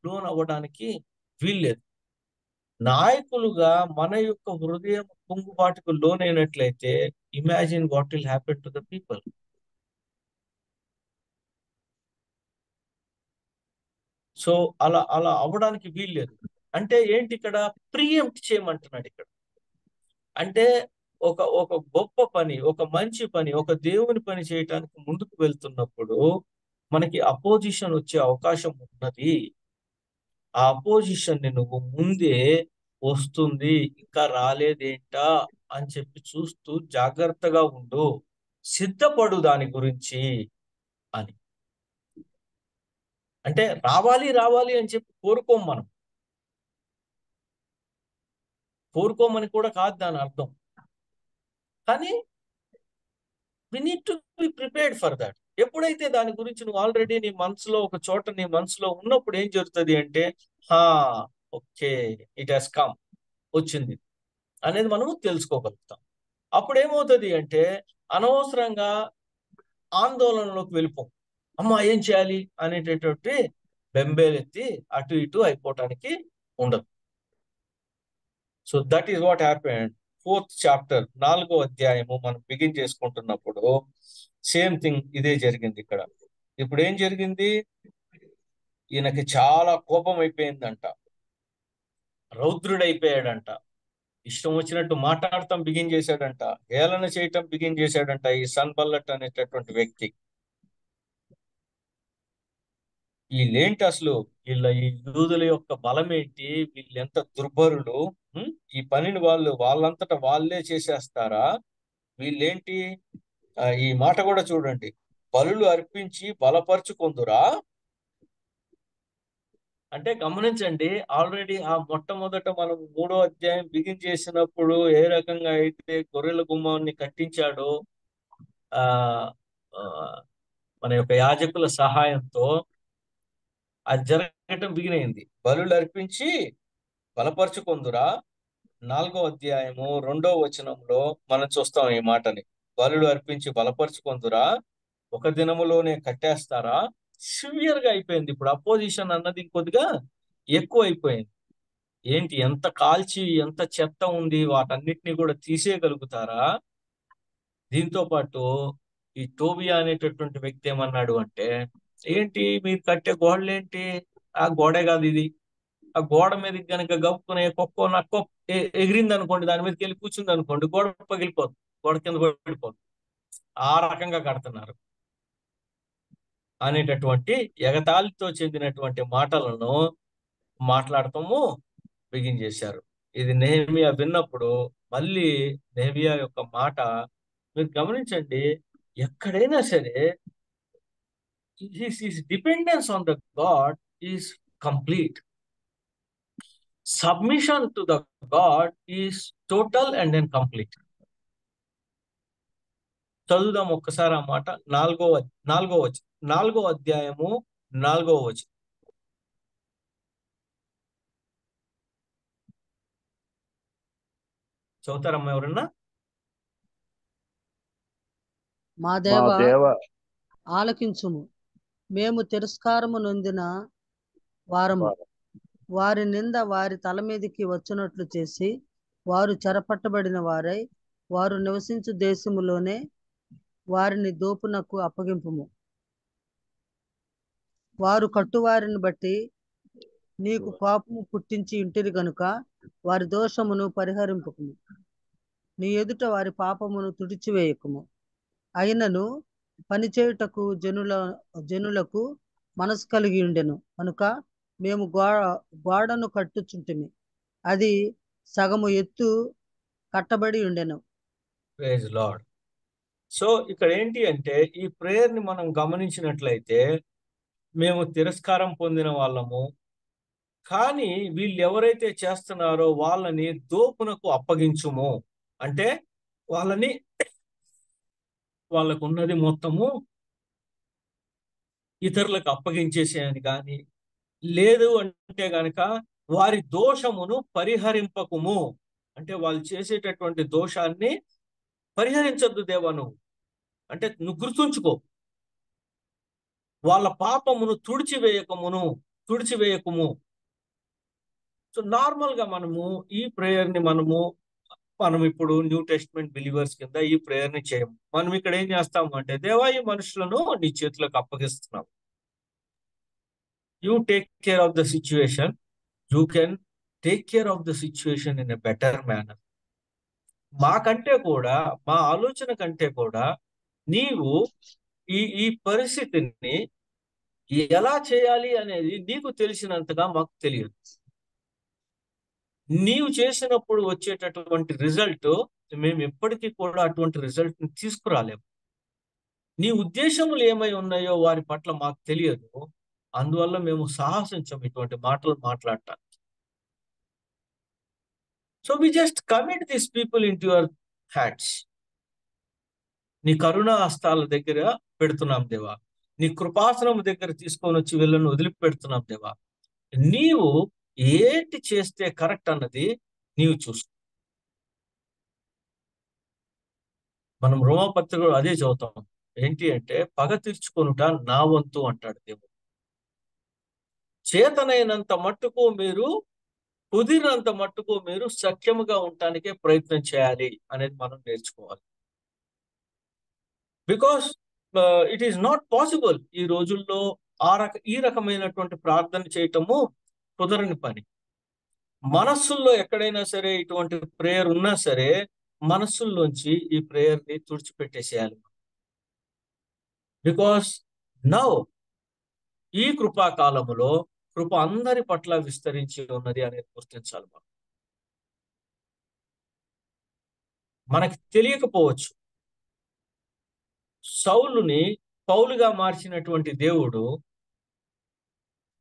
లోన్ అవ్వడానికి వీల్లేదు. నాయకులుగా మన యొక్క హృదయం కుంగుబాటుకు లోనైనట్లయితే imagine what will happen to the people. So అలా అవ్వడానికి వీల్లేదు. అంటే ఏంటి ఇక్కడ ప్రియంప్ట్ చేయమంటున్నాడు ఇక్కడ. అంటే ఒక గొప్ప పని, ఒక మంచి పని, ఒక దేవుని పని చేయటానికి ముందుకు వెళ్తున్నప్పుడు మనకి అపోజిషన్ వచ్చే అవకాశం ఉన్నది. ఆ అపోజిషన్ ని నువ్వు ముందే వస్తుంది ఇంకా రాలేదేంటా అని చెప్పి చూస్తూ జాగ్రత్తగా ఉండు, సిద్ధపడు దాని గురించి అని. అంటే రావాలి అని చెప్పి కోరుకోం, కోరుకోమని కూడా కాదు దాని అర్థం. కానీ we need to be prepared for that. ఎప్పుడైతే దాని గురించి నువ్వు ఆల్రెడీ నీ మనసులో ఒక చోట నీ మనసులో ఉన్నప్పుడు ఏం జరుగుతుంది అంటే ఓకే ఇట్ హాస్ కమ్, వచ్చింది అనేది మనము తెలుసుకోగలుగుతాం. అప్పుడు ఏమవుతుంది అంటే అనవసరంగా ఆందోళనలోకి వెళ్ళిపోం, అమ్మా ఏం చేయాలి అనేటటువంటి బెంబేలెత్తి అటు ఇటు అయిపోవటానికి ఉండదు. So that is what happened. 4th chapter 4వ అధ్యాయము మనం బిగిన్ చేసుకుంటున్నప్పుడు సేమ్ థింగ్ ఇదే జరిగింది ఇక్కడ. ఇప్పుడు ఏం జరిగింది, ఈయనకి చాలా కోపం అయిపోయిందంట, రౌద్రుడైపోయాడంట, ఇష్టం వచ్చినట్టు మాట్లాడటం బిగిన్ చేశాడంట, హేళన చేయటం బిగిన్ చేశాడంట ఈ సన్బల్లట్ అనేటటువంటి వ్యక్తి. వీళ్ళేంటి అసలు, ఈ యూదుల యొక్క బలం ఏంటి, వీళ్ళు ఎంత దుర్భరులు, ఈ పనిని వాళ్ళంతటా వాళ్ళే చేసేస్తారా, వీళ్ళేంటి. ఈ మాట కూడా చూడండి, బలులు అర్పించి బలపరుచుకుందురా. అంటే గమనించండి, ఆల్రెడీ ఆ మొట్టమొదట మనం 3వ అధ్యాయం బిగిన్ చేసినప్పుడు ఏ రకంగా అయితే గొర్రెల గుమ్మాన్ని కట్టించాడో మన యొక్క యాజకుల సహాయంతో అది జరగటం బిగిన్ అయింది. బలులు అర్పించి బలపరుచుకుందురా. 4వ అధ్యాయము 2వ వచనంలో మనం చూస్తాం ఈ మాటని, బలులు అర్పించి బలపరుచుకుందురా, ఒక దినములోనే కట్టేస్తారా. సివియర్ గా అయిపోయింది. ఇప్పుడు అపోజిషన్ అన్నది కొద్దిగా ఎక్కువ అయిపోయింది. ఏంటి, ఎంత కాల్చి ఎంత చెత్త ఉంది, వాటన్నిటిని కూడా తీసేయగలుగుతారా. దీంతో పాటు ఈ టోబియా అనేటటువంటి వ్యక్తి ఏమన్నాడు అంటే, ఏంటి మీరు కట్టే గోడలేంటి, ఆ గోడే కాదు ఇది, ఆ గోడ మీద కనుక గప్పుకునే కుక్కో నక్కో ఎగిరింది అనుకోండి, దాని మీదకి వెళ్ళి కూర్చుంది అనుకోండి, గోడ పగిలిపోదు, గోడ కింద పడిపోదు. ఆ రకంగా కడుతున్నారు అనేటటువంటి ఎగతాళితో చెందినటువంటి మాటలను మాట్లాడటము బిగిన్ చేశారు. ఇది నెహెమియా విన్నప్పుడు మళ్ళీ నెహెమియా యొక్క మాట మీరు గమనించండి, ఎక్కడైనా సరే his dependence on the God is complete. Submission to the God is total and then complete. చదువుదాం ఒక్కసారి ఆ మాట. 4వ అధ్యాయము 4వ వచనం. చదువుతారమ్మా ఎవరన్నా? మా మా దేవ దేవ ఆలకించుము, మేము తిరస్కారము నొందిన వారము. వారి నింద వారి తల మీదకి వచ్చినట్లు చేసి వారు చెరపట్టబడిన వారై వారు నివసించు దేశములోనే వారిని దోపునకు అప్పగింపుము. వారు కట్టువారిని బట్టి నీకు కోపము పుట్టించి ఇంటిరి గనుక వారి దోషమును పరిహరింపకుము. నీ ఎదుట వారి పాపమును తుడిచివేయకుము. అయినను పనిచేయుటకు జనులకు మనసు కలిగి ఉండెను కనుక మేము గోడను కట్టుచుంటిమి, అది సగము ఎత్తు కట్టబడి ఉండెను. Praise lord. సో ఇక్కడ ఏంటి అంటే ఈ ప్రేయర్ ని మనం గమనించినట్లయితే మేము తిరస్కారం పొందిన వాళ్ళము, కానీ వీళ్ళు ఎవరైతే చేస్తున్నారో వాళ్ళని దోపునకు అప్పగించుము అంటే వాళ్ళకు ఉన్నది మొత్తము ఇతరులకు అప్పగించేసేయని కానీ, లేదు అంటే గనక వారి దోషమును పరిహరింపకుము అంటే వాళ్ళు చేసేటటువంటి దోషాన్ని పరిహరించొద్దు దేవా నువ్వు, అంటే నువ్వు గుర్తుంచుకో. వాళ్ళ పాపమును తుడిచివేయకుము. సో నార్మల్ గా మనము ఈ ప్రేయర్ ని మనం ఇప్పుడు న్యూ టెస్ట్మెంట్ బిలీవర్స్ కింద ఈ ప్రేయర్ ని చేయము. మనం ఇక్కడ ఏం చేస్తాము అంటే, దేవా ఈ మనుషులను నీ చేతులకు అప్పగిస్తున్నాం, you take care of the situation, you can take care of the situation in a better manner. మాకంటే కూడా, మా ఆలోచన కంటే కూడా నీవు ఈ పరిస్థితిని ఎలా చేయాలి అనేది నీకు తెలిసినంతగా మాకు తెలియదు. నీవు చేసినప్పుడు వచ్చేటటువంటి రిజల్ట్ మేము ఎప్పటికీ కూడా అటువంటి రిజల్ట్ ని తీసుకురాలేము. నీ ఉద్దేశములు ఏమై ఉన్నాయో వారి పట్ల మాకు తెలియదు, అందువల్ల మేము సాహసించం ఇటువంటి మాటలు మాట్లాడటానికి. So we just commit this people into your hands. నీ కరుణా హస్తాల దగ్గర పెడుతున్నాం దేవా, నీ కృపాసనం దగ్గర తీసుకొని వచ్చి వీళ్ళను వదిలిపెడుతున్నాం దేవా. నీవు ఏంటి చేస్తే కరెక్ట్ అన్నది నీవు చూసుకో. మనం రోమపత్రికలో అదే చదువుతాం, ఏంటి అంటే పగ తీర్చుకొనుట నా వంతు అంటాడు దేవుడు. చేతనైనంత మట్టుకు మీరు, కుదిరినంత మట్టుకు మీరు సఖ్యముగా ఉండటానికే ప్రయత్నం చేయాలి అనేది మనం నేర్చుకోవాలి. Because it is not possible ఈ రోజుల్లో ఈ రకమైనటువంటి ప్రార్థన చేయటము కుదరని పని. మనస్సుల్లో ఎక్కడైనా సరే ఇటువంటి ప్రేయర్ ఉన్నా సరే మనస్సుల్లోంచి ఈ ప్రేయర్ ని తుడిచిపెట్టేసేయాలి. బికాస్ నౌ ఈ కృపాకాలములో కృప అందరి పట్ల విస్తరించి ఉన్నది అనేది గుర్తించాలి. మనకి తెలియకపోవచ్చు, సౌలుని పౌలుగా మార్చినటువంటి దేవుడు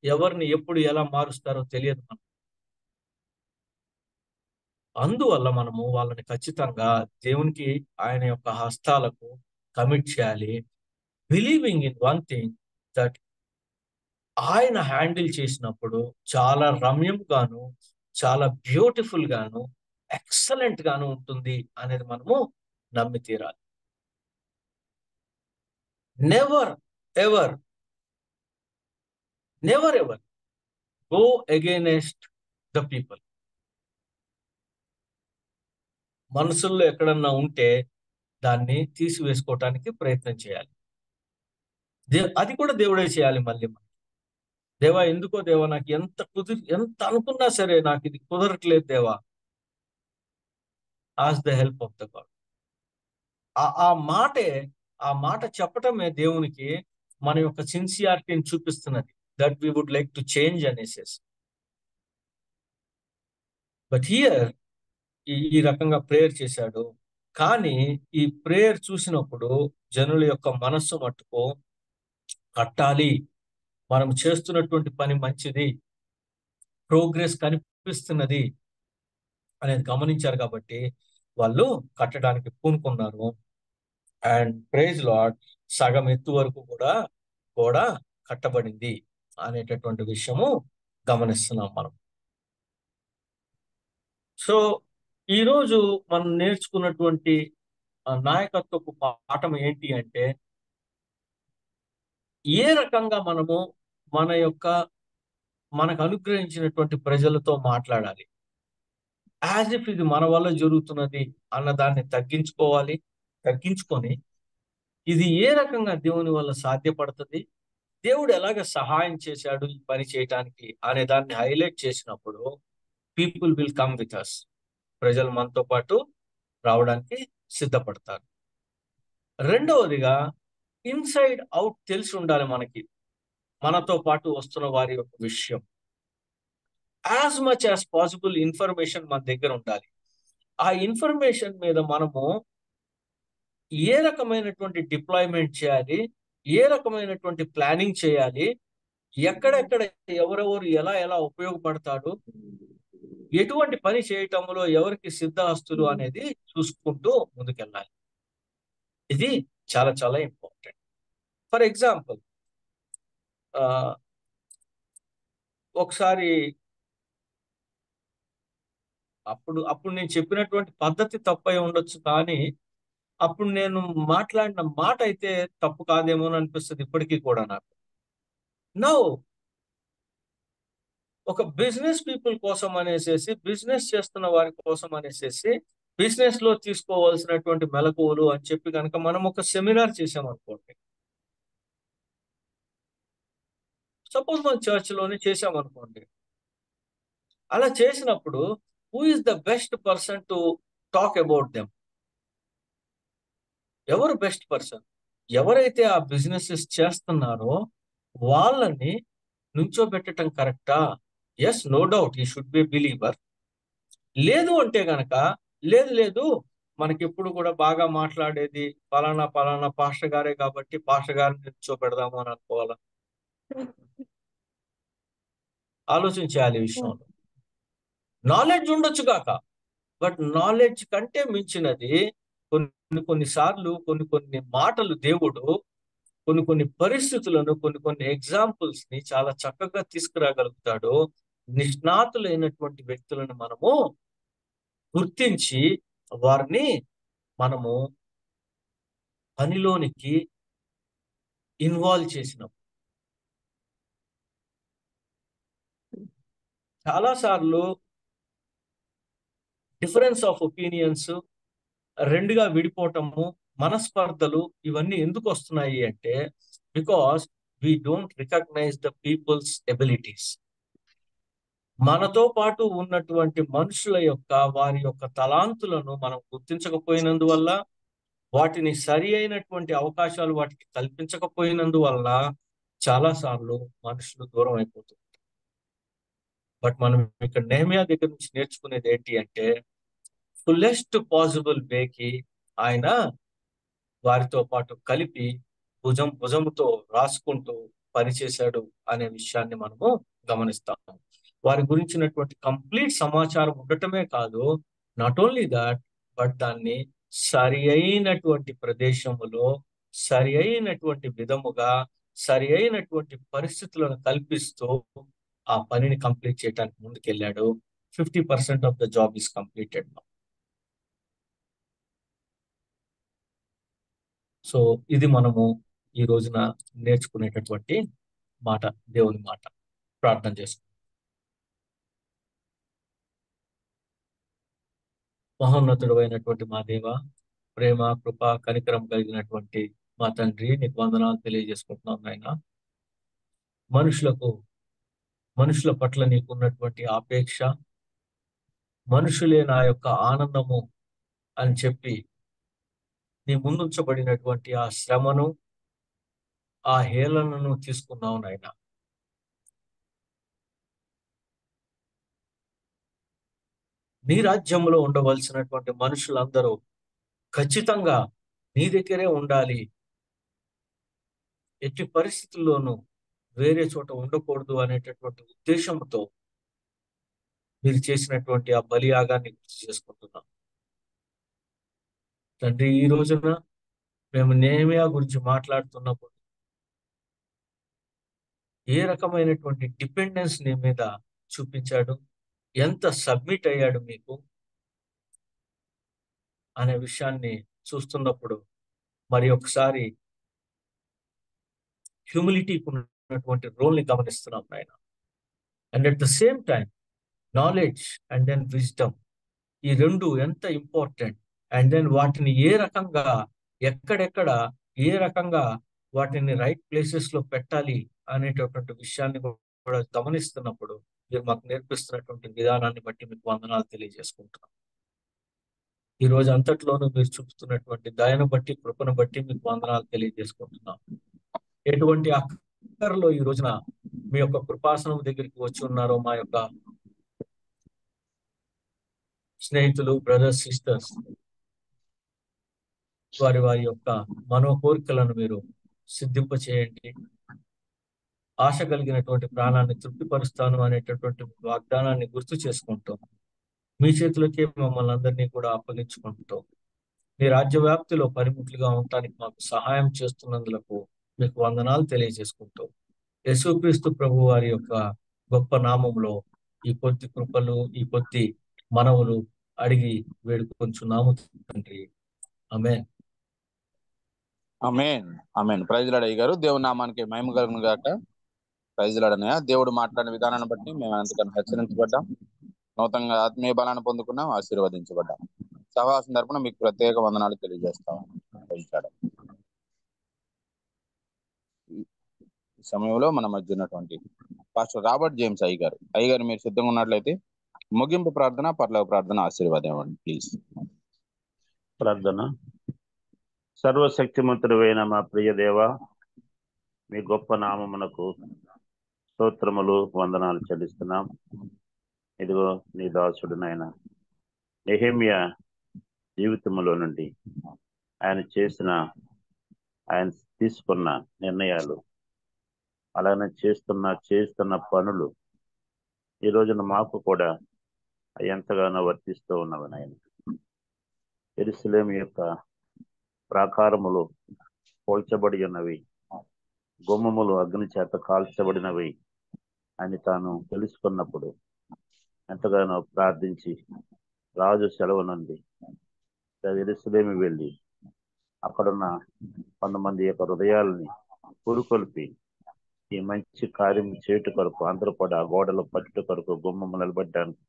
ఎవరిని ఎప్పుడు ఎలా మారుస్తారో తెలియదు మనకు. అందువల్ల మనము వాళ్ళని ఖచ్చితంగా దేవునికి ఆయన యొక్క హస్తాలకు కమిట్ చేయాలి, believing in one thing, that ఆయన హ్యాండిల్ చేసినప్పుడు చాలా రమ్యంగాను, చాలా బ్యూటిఫుల్ గాను, ఎక్సలెంట్ గాను ఉంటుంది అనేది మనము నమ్మి తీరాలి. Never ever go against the people. మనసుల్లో ఎక్కడన్నా ఉంటే దాన్ని తీసివేసుకోవటానికి ప్రయత్నం చేయాలి. అది కూడా దేవుడే చేయాలి. మళ్ళీ దేవా ఎందుకో దేవా నాకు ఎంత అనుకున్నా సరే నాకు ఇది కుదరట్లేదు దేవా, ask the help of the god. ఆ మాట చెప్పటమే దేవునికి మన యొక్క సిన్సియారిటీని చూపిస్తున్నది, that we would like to change అనేసేసి. బట్ హియర్ ఈ రకంగా ప్రేయర్ చేశాడు, కానీ ఈ ప్రేయర్ చూసినప్పుడు జనుల యొక్క మనస్సు మట్టుకు కట్టాలి, మనం చేస్తున్నటువంటి పని మంచిది, ప్రోగ్రెస్ కనిపిస్తున్నది అనేది గమనించారు కాబట్టి వాళ్ళు కట్టడానికి పూనుకున్నారు. అండ్ ప్రైజ్ లార్డ్, సగం ఎత్తు వరకు కూడా గోడ కట్టబడింది అనేటటువంటి విషయము గమనిస్తున్నాం మనం. సో ఈరోజు మనం నేర్చుకున్నటువంటి నాయకత్వపు పాఠం ఏంటి అంటే, ఏ రకంగా మనము మనకు అనుగ్రహించినటువంటి ప్రజలతో మాట్లాడాలి, యాజ్ ఇఫ్ ఇది మన వల్ల జరుగుతున్నది అన్న దాన్ని తగ్గించుకొని ఇది ఏ రకంగా దేవుని వల్ల సాధ్యపడుతుంది, దేవుడు ఎలాగ సహాయం చేశాడు ఈ పని చేయటానికి అనే దాన్ని హైలైట్ చేసినప్పుడు people will come with us, ప్రజలు మనతో పాటు రావడానికి సిద్ధపడతారు. రెండవదిగా ఇన్సైడ్ అవుట్ తెలిసి ఉండాలి మనతో పాటు వస్తున్న వారి యొక్క విషయం. As much as possible information మన దగ్గర ఉండాలి. ఆ ఇన్ఫర్మేషన్ మీద మనము ఏ రకమైనటువంటి డిప్లాయ్మెంట్ చేయాలి, ఏ రకమైనటువంటి ప్లానింగ్ చేయాలి, ఎక్కడెక్కడ ఎవరెవరు ఎలా ఉపయోగపడతాడు, ఎటువంటి పని చేయటంలో ఎవరికి సిద్ధహస్తులు అనేది చూసుకుంటూ ముందుకెళ్ళాలి. ఇది చాలా చాలా ఇంపార్టెంట్. ఫర్ ఎగ్జాంపుల్, ఒకసారి అప్పుడు నేను చెప్పినటువంటి పద్ధతి తప్పై ఉండొచ్చు, కానీ అప్పుడు నేను మాట్లాడిన మాట అయితే తప్పు కాదేమో అని అనిపిస్తుంది ఇప్పటికీ కూడా నాకు. నో, ఒక బిజినెస్ పీపుల్ కోసం అనేసేసి, బిజినెస్ చేస్తున్న వారి కోసం అనేసేసి, బిజినెస్ లో తీసుకోవాల్సినటువంటి మెలకువలు అని చెప్పి కనుక మనం ఒక సెమినార్ చేసామనుకోండి, సపోజ్ మనం చర్చ్లోనే చేసామనుకోండి, అలా చేసినప్పుడు who is the best person to talk about them? ఎవరు బెస్ట్ పర్సన్? ఎవరైతే ఆ బిజినెసెస్ చేస్తున్నారో వాళ్ళని నుంచోబెట్టడం కరెక్టా? ఎస్, నో డౌట్ ఈ షుడ్ బి బిలీవర్. లేదు అంటే గనక లేదు మనకి ఎప్పుడు కూడా బాగా మాట్లాడేది పలానా పాస్టర్ గారే కాబట్టి పాస్టర్ గారిని నుంచోబెడదాము అని అనుకోవాలా? ఆలోచించాలి ఈ విషయంలో. నాలెడ్జ్ ఉండొచ్చు కాక, బట్ నాలెడ్జ్ కంటే మించినది కొన్నిసార్లు కొన్ని మాటలు దేవుడు కొన్ని పరిస్థితులను, కొన్ని ఎగ్జాంపుల్స్ ని చాలా చక్కగా తీసుకురాగలుగుతాడు. నిష్ణాతులైనటువంటి వ్యక్తులను మనము గుర్తించి వారిని మనము పనిలోనికి ఇన్వాల్వ్ చేసినాం. చాలాసార్లు డిఫరెన్స్ ఆఫ్ ఒపీనియన్స్, రెండుగా విడిపోవటము, మనస్పర్ధలు ఇవన్నీ ఎందుకు వస్తున్నాయి అంటే, because we don't recognise the people's abilities. మనతో పాటు ఉన్నటువంటి మనుషుల వారి యొక్క తలాంతులను మనం గుర్తించకపోయినందువల్ల, వాటిని సరి అయినటువంటి అవకాశాలు వాటికి కల్పించకపోయినందువల్ల చాలాసార్లు మనుషులు దూరం అయిపోతున్నారు. బట్ మనం ఇక్కడ నెహెమ్యా దగ్గర నుంచి నేర్చుకునేది ఏంటి అంటే, ఫుల్లెస్ట్ పాసిబుల్ వేకి ఆయన వారితో పాటు కలిపి భుజముతో రాసుకుంటూ పనిచేశాడు అనే విషయాన్ని మనము గమనిస్తాము. వారి గురించినటువంటి కంప్లీట్ సమాచారం ఉండటమే కాదు, నాట్ ఓన్లీ దాట్, బట్ దాన్ని సరి అయినటువంటి ప్రదేశములో, సరి అయినటువంటి విధముగా, సరి అయినటువంటి పరిస్థితులను కల్పిస్తూ ఆ పనిని కంప్లీట్ చేయడానికి ముందుకెళ్ళాడు. 50% of the job is completed now. So ఇది మనము ఈ రోజున నేర్చుకునేటటువంటి మాట, దేవుని మాట. ప్రార్థన చేసుకుంటాం. మహోన్నతుడు అయినటువంటి మా దేవ, ప్రేమ, కృప, కనికరం కలిగినటువంటి మా తండ్రి, నీకు వందనాలు తెలియజేసుకుంటున్నాం నాయన. మనుషుల పట్ల నీకున్నటువంటి ఆపేక్ష, మనుషులే నా యొక్క ఆనందము అని చెప్పి నీ ముందుంచబడినటువంటి ఆ శ్రమను, ఆ హేళనను తీసుకున్నావు నాయన. నీ రాజ్యంలో ఉండవలసినటువంటి మనుషులందరూ ఖచ్చితంగా నీ దగ్గరే ఉండాలి, ఎట్టి పరిస్థితుల్లోనూ వేరే చోట ఉండకూడదు అనేటటువంటి ఉద్దేశంతో మీరు చేసినటువంటి ఆ బలియాగాన్ని గుర్తు చేసుకుంటున్నాం. తండ్రి, ఈ రోజున మేము నెహెమ్యా గురించి మాట్లాడుతున్నప్పుడు ఏ రకమైనటువంటి డిపెండెన్స్ నీ మీద చూపించాడు, ఎంత సబ్మిట్ అయ్యాడు మీకు అనే విషయాన్ని చూస్తున్నప్పుడు మరి ఒకసారి హ్యూమిలిటీకి ఉన్నటువంటి రోల్ని గమనిస్తున్నాం ఆయన. And at the same time knowledge and then wisdom, ఈ రెండు ఎంత ఇంపార్టెంట్. అండ్ దెన్ వాటిని ఏ రకంగా, ఎక్కడెక్కడ, ఏ రకంగా వాటిని రైట్ ప్లేసెస్ లో పెట్టాలి అనేటటువంటి విషయాన్ని కూడా గమనిస్తున్నప్పుడు మీరు మాకు నేర్పిస్తున్నటువంటి విధానాన్ని బట్టి మీకు వందనాలు తెలియజేసుకుంటున్నాం. ఈ రోజు అంతట్లోనూ మీరు చూపుతున్నటువంటి దయను బట్టి, కృపను బట్టి మీకు వందనాలు తెలియజేసుకుంటున్నాం. ఎటువంటి అక్కర్లో ఈ రోజున మీ యొక్క కృపాసనం దగ్గరికి వచ్చి ఉన్నారో మా యొక్క స్నేహితులు, బ్రదర్స్, సిస్టర్స్, వారి యొక్క మనోకోరికలను మీరు సిద్ధింప చేయండి. ఆశ కలిగినటువంటి ప్రాణాన్ని తృప్తిపరుస్తాను అనేటటువంటి వాగ్దానాన్ని గుర్తు చేసుకుంటాం. మీ చేతులకే మమ్మల్ని అందరినీ కూడా అప్పగించుకుంటాం. మీ రాజ్య వ్యాప్తిలో పరిమితులుగా ఉండటానికి మాకు సహాయం చేస్తున్నందులకు మీకు వందనాలు తెలియజేసుకుంటాం. యేసుక్రీస్తు ప్రభు వారి యొక్క గొప్ప నామంలో ఈ కొద్ది కృపలు, ఈ కొద్ది మనవులు అడిగి వేడుకొంచున్నాము తండ్రి. ఆమేన్. ఆమేన్. ఆమేన్. ప్రైజ్ లార్డ్ అయ్య గారు. దేవుని నామానికి మహిమ కలుగును గాక. ప్రైజ్ లార్డ్ అన్నయ్య. దేవుడు మాట్లాడిన విధానాన్ని బట్టి మేము ఎంతగానో హెచ్చరించబడ్డాం, నూతనంగా ఆత్మీయ బలాన్ని పొందుకున్నాం, ఆశీర్వదించబడ్డాం. సహవాసం తరపున మీకు ప్రత్యేక వందనాలు తెలియజేస్తాం. Praise lord. ఈ సమయంలో మన మధ్య ఉన్నటువంటి పాస్టర్ రాబర్ట్ జేమ్స్ అయ్య గారు మీరు సిద్ధంగా ఉన్నట్లయితే ముగింపు ప్రార్థన, పర్లోక ప్రార్థన ఆశీర్వాదం ఇవ్వండి ప్లీజ్. ప్రార్థన. సర్వశక్తిమంతుడైన మా ప్రియ దేవ, మీ గొప్ప నామమునకు స్తోత్రములు, వందనాలు చెల్లిస్తున్నాం. ఇదిగో నీ దాసుడు నాయన నెహెమ్యా జీవితంలో నుండి ఆయన తీసుకున్న నిర్ణయాలు, అలానే చేస్తున్న పనులు ఈ రోజున మాకు కూడా ఎంతగానో వర్తిస్తూ ఉన్నవి నాయన. యెరూషలేము యొక్క ప్రాకారములు పోల్చబడి ఉన్నవి, గుమ్మములు అగ్ని చేత కాల్చబడినవి అని తాను తెలుసుకున్నప్పుడు ఎంతగానో ప్రార్థించి రాజు సెలవు నుండి యెరూషలేము వెళ్ళి అక్కడున్న కొంతమంది యొక్క హృదయాలని పురుకొల్పి ఈ మంచి కార్యం చేటు కొరకు అందరూ కూడా ఆ గోడలు పట్టుట కొరకు గుమ్మము నిలబడ్డానికి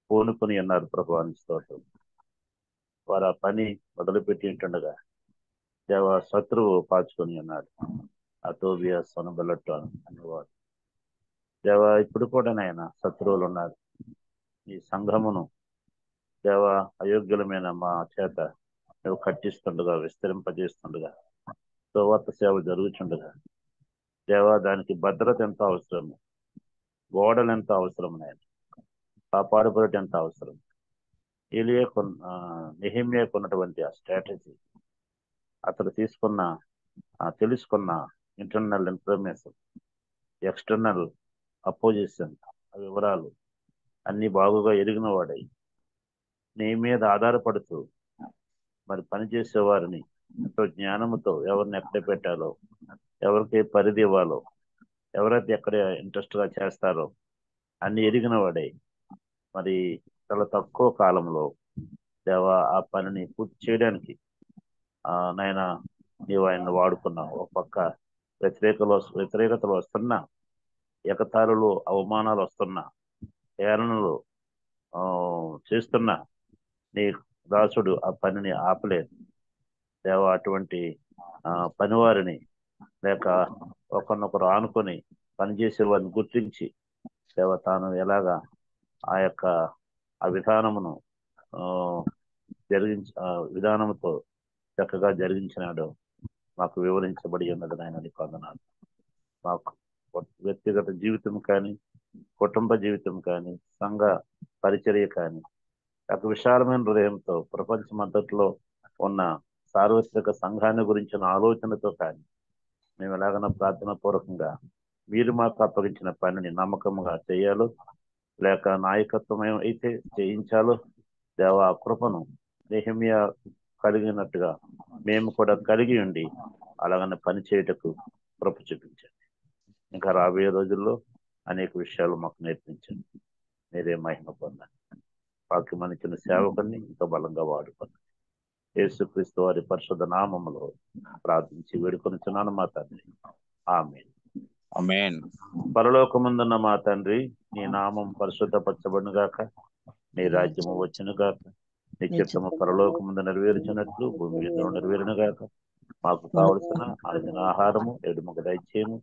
పూనుకొని ఉన్నారు ప్రభు అని స్తోత్రం. వారు ఆ పని మొదలుపెట్టి ఉంటుండగా దేవ శత్రువు పాచుకొని ఉన్నాడు, అతోబియా సొనబెలట్టు అనేవాడు. దేవ ఇప్పుడు కూడా నాయన శత్రువులు ఉన్నారు. ఈ సంఘమును దేవ అయోగ్యులమైన మా చేత నువ్వు కట్టిస్తుండగా, విస్తరింపజేస్తుండగా, సువార్త సేవ జరుగుతుండగా దేవ దానికి భద్రత ఎంత అవసరము, గోడలు ఎంత అవసరం నాయన, కాపాడుబడట ఎంత అవసరం. నెహెమ్యాకు ఉన్నటువంటి ఆ స్ట్రాటజీ, అతడు తెలుసుకున్న ఇంటర్నల్ ఇన్ఫర్మేషన్, ఎక్స్టర్నల్ అపోజిషన్, ఆ వివరాలు అన్ని బాగుగా ఎరిగిన వాడై నీ మీద ఆధారపడుతూ మరి పనిచేసే వారిని ఎంతో జ్ఞానముతో ఎవరిని ఎక్కడ పెట్టాలో, ఎవరికి పరిధి ఇవ్వాలో, ఎవరైతే ఎక్కడ ఇంట్రెస్ట్ గా చేస్తారో అన్ని ఎరిగిన వాడై మరి చాలా తక్కువ కాలంలో దేవ ఆ పనిని పూర్తి చేయడానికి నాయన నీవు ఆయన్ని వాడుకున్నావు. ఒక పక్క వ్యతిరేకతలు వస్తున్నా, ఎగతాళులు, అవమానాలు వస్తున్నా, హేళనలు చేస్తున్నా నీ దాసుడు ఆ పనిని ఆపలేదు దేవ. అటువంటి పనివారిని లేక ఒకరినొకరు ఆనుకొని పనిచేసే వారిని గుర్తించి దేవ తాను ఎలాగా ఆ విధానమును విధానంతో చక్కగా జరిగించినాడో మాకు వివరించబడి ఉన్నది నాయన. నీకు వందనాలు. మాకు వ్యక్తిగత జీవితం కానీ, కుటుంబ జీవితం కానీ, సంఘ పరిచర్య కానీ ఒక విశాలమైన హృదయంతో ప్రపంచమంతట్లో ఉన్న సార్వత్రిక సంఘాన్ని గురించిన ఆలోచనతో కానీ మేము ఎలాగైనా ప్రార్థన పూర్వకంగా మీరు మాకు అప్పగించిన పనిని నమ్మకంగా చేయాలో, లేక నాయకత్వం అయితే చేయించాలో దేవ ఆ కృపను నెహెమియా కలిగినట్టుగా మేము కూడా కలిగి ఉండి అలాగనే పని చేయుటకు కృప చూపించండి. ఇంకా రాబోయే రోజుల్లో అనేక విషయాలు మాకు నేర్పించండి. మీరే మహిమ పొందండి. వాక్యమనిచ్చిన సేవకుని ఇంకా బలంగా వాడుకోండి. యేసుక్రీస్తు వారి పరిశుద్ధ నామములో ప్రార్థించి వేడుకొనుచున్నాను మా తండ్రి, ఆమేన్. ఆమేన్. పరలోకమందున్న మా తండ్రి, నీ నామం పరిశుద్ధపరచబడును గాక, నీ రాజ్యము వచ్చును గాక, నీ చిత్తము పరలోకమందు నెరవేర్చినట్లు భూమి మీద నెరవేరును గాక. మాకు కావలసిన అనుదిన ఆహారము ఎడుమకు దయచేయము.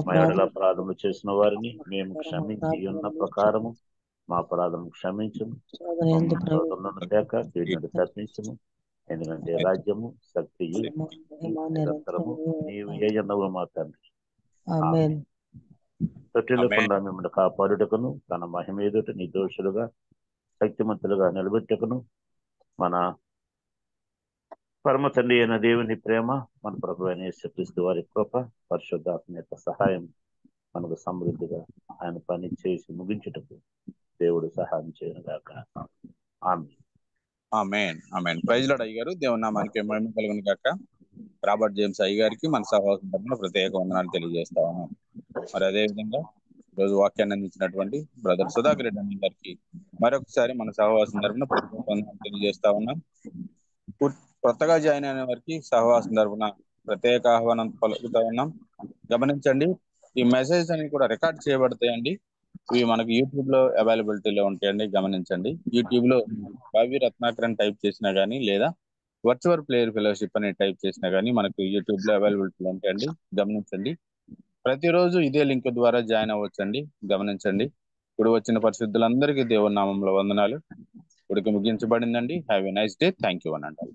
మా ఎడల అపరాధములు చేసిన వారిని మేము క్షమించి ఉన్న ప్రకారము మా అపరాధము క్షమించము. శోధనలను తేక కీడును తప్పించము. ఎందుకంటే రాజ్యము, శక్తియు, నిరంతరము నీవు ఏయన్నవు మా తండ్రి. ఆమేన్. తొట్టిల్లకుండా మిమ్మల్ని కాపాడుటకును తన మహిమ ఎదుట నిర్దోషులుగా శక్తిమంతులుగా నిలబెట్టుకును మన పరమ తండ్రి అయిన దేవుని ప్రేమ, మన ప్రభు అయిన యేసుక్రీస్తు వారి కృప, పరిశుద్ధాత్మ యొక్క సహాయం మనకు సమృద్ధిగా ఆయన పని చేసి ముగించుటకు దేవుడు సహాయం చేయను గాక. ఆమేన్. ఆమేన్. ఆమేన్. ప్రైజ్ లార్డ్ అయ్య గారు, దేవుని నామానికి మహిమ కలుగును గాక. రాబర్ట్ జేమ్స్ అయ్య గారికి మన సహవాసం తరపున ప్రత్యేక వందనాలు తెలియజేస్తా ఉన్నాం. మరి అదే విధంగా ఈరోజు వాక్యాన్ని అందించినటువంటి బ్రదర్ సుధాకర్ రెడ్డి అన్న గారికి మరొకసారి మన సహవాసం తరపున ప్రత్యేక వందనాలు తెలియజేస్తా ఉన్నాం. కొత్తగా జాయిన్ అయిన వారికి సహవాసం తరపున ప్రత్యేక ఆహ్వానం పలుకుతా ఉన్నాం. గమనించండి, ఈ మెసేజ్ అన్ని కూడా రికార్డ్ చేయబడతాయండి. ఇవి మనకి యూట్యూబ్ లో అవైలబిలిటీలో ఉంటాయండి. గమనించండి, యూట్యూబ్ లో భావి రత్నాకరన్ టైప్ చేసినా గానీ లేదా వర్చువల్ ప్లేయర్ ఫెలోషిప్ అని టైప్ చేసినా గానీ మనకు యూట్యూబ్ లో అవైలబిలిటీలో ఉంటాయండి. గమనించండి, ప్రతిరోజు ఇదే లింక్ ద్వారా జాయిన్ అవ్వచ్చండి. గమనించండి, ఇప్పుడు వచ్చిన పరిశుద్ధులందరికీ దేవుని నామంలో వందనాలు. ఇప్పటికి ముగించబడిందండి. Have a nice day. Thank you అని అంటారు.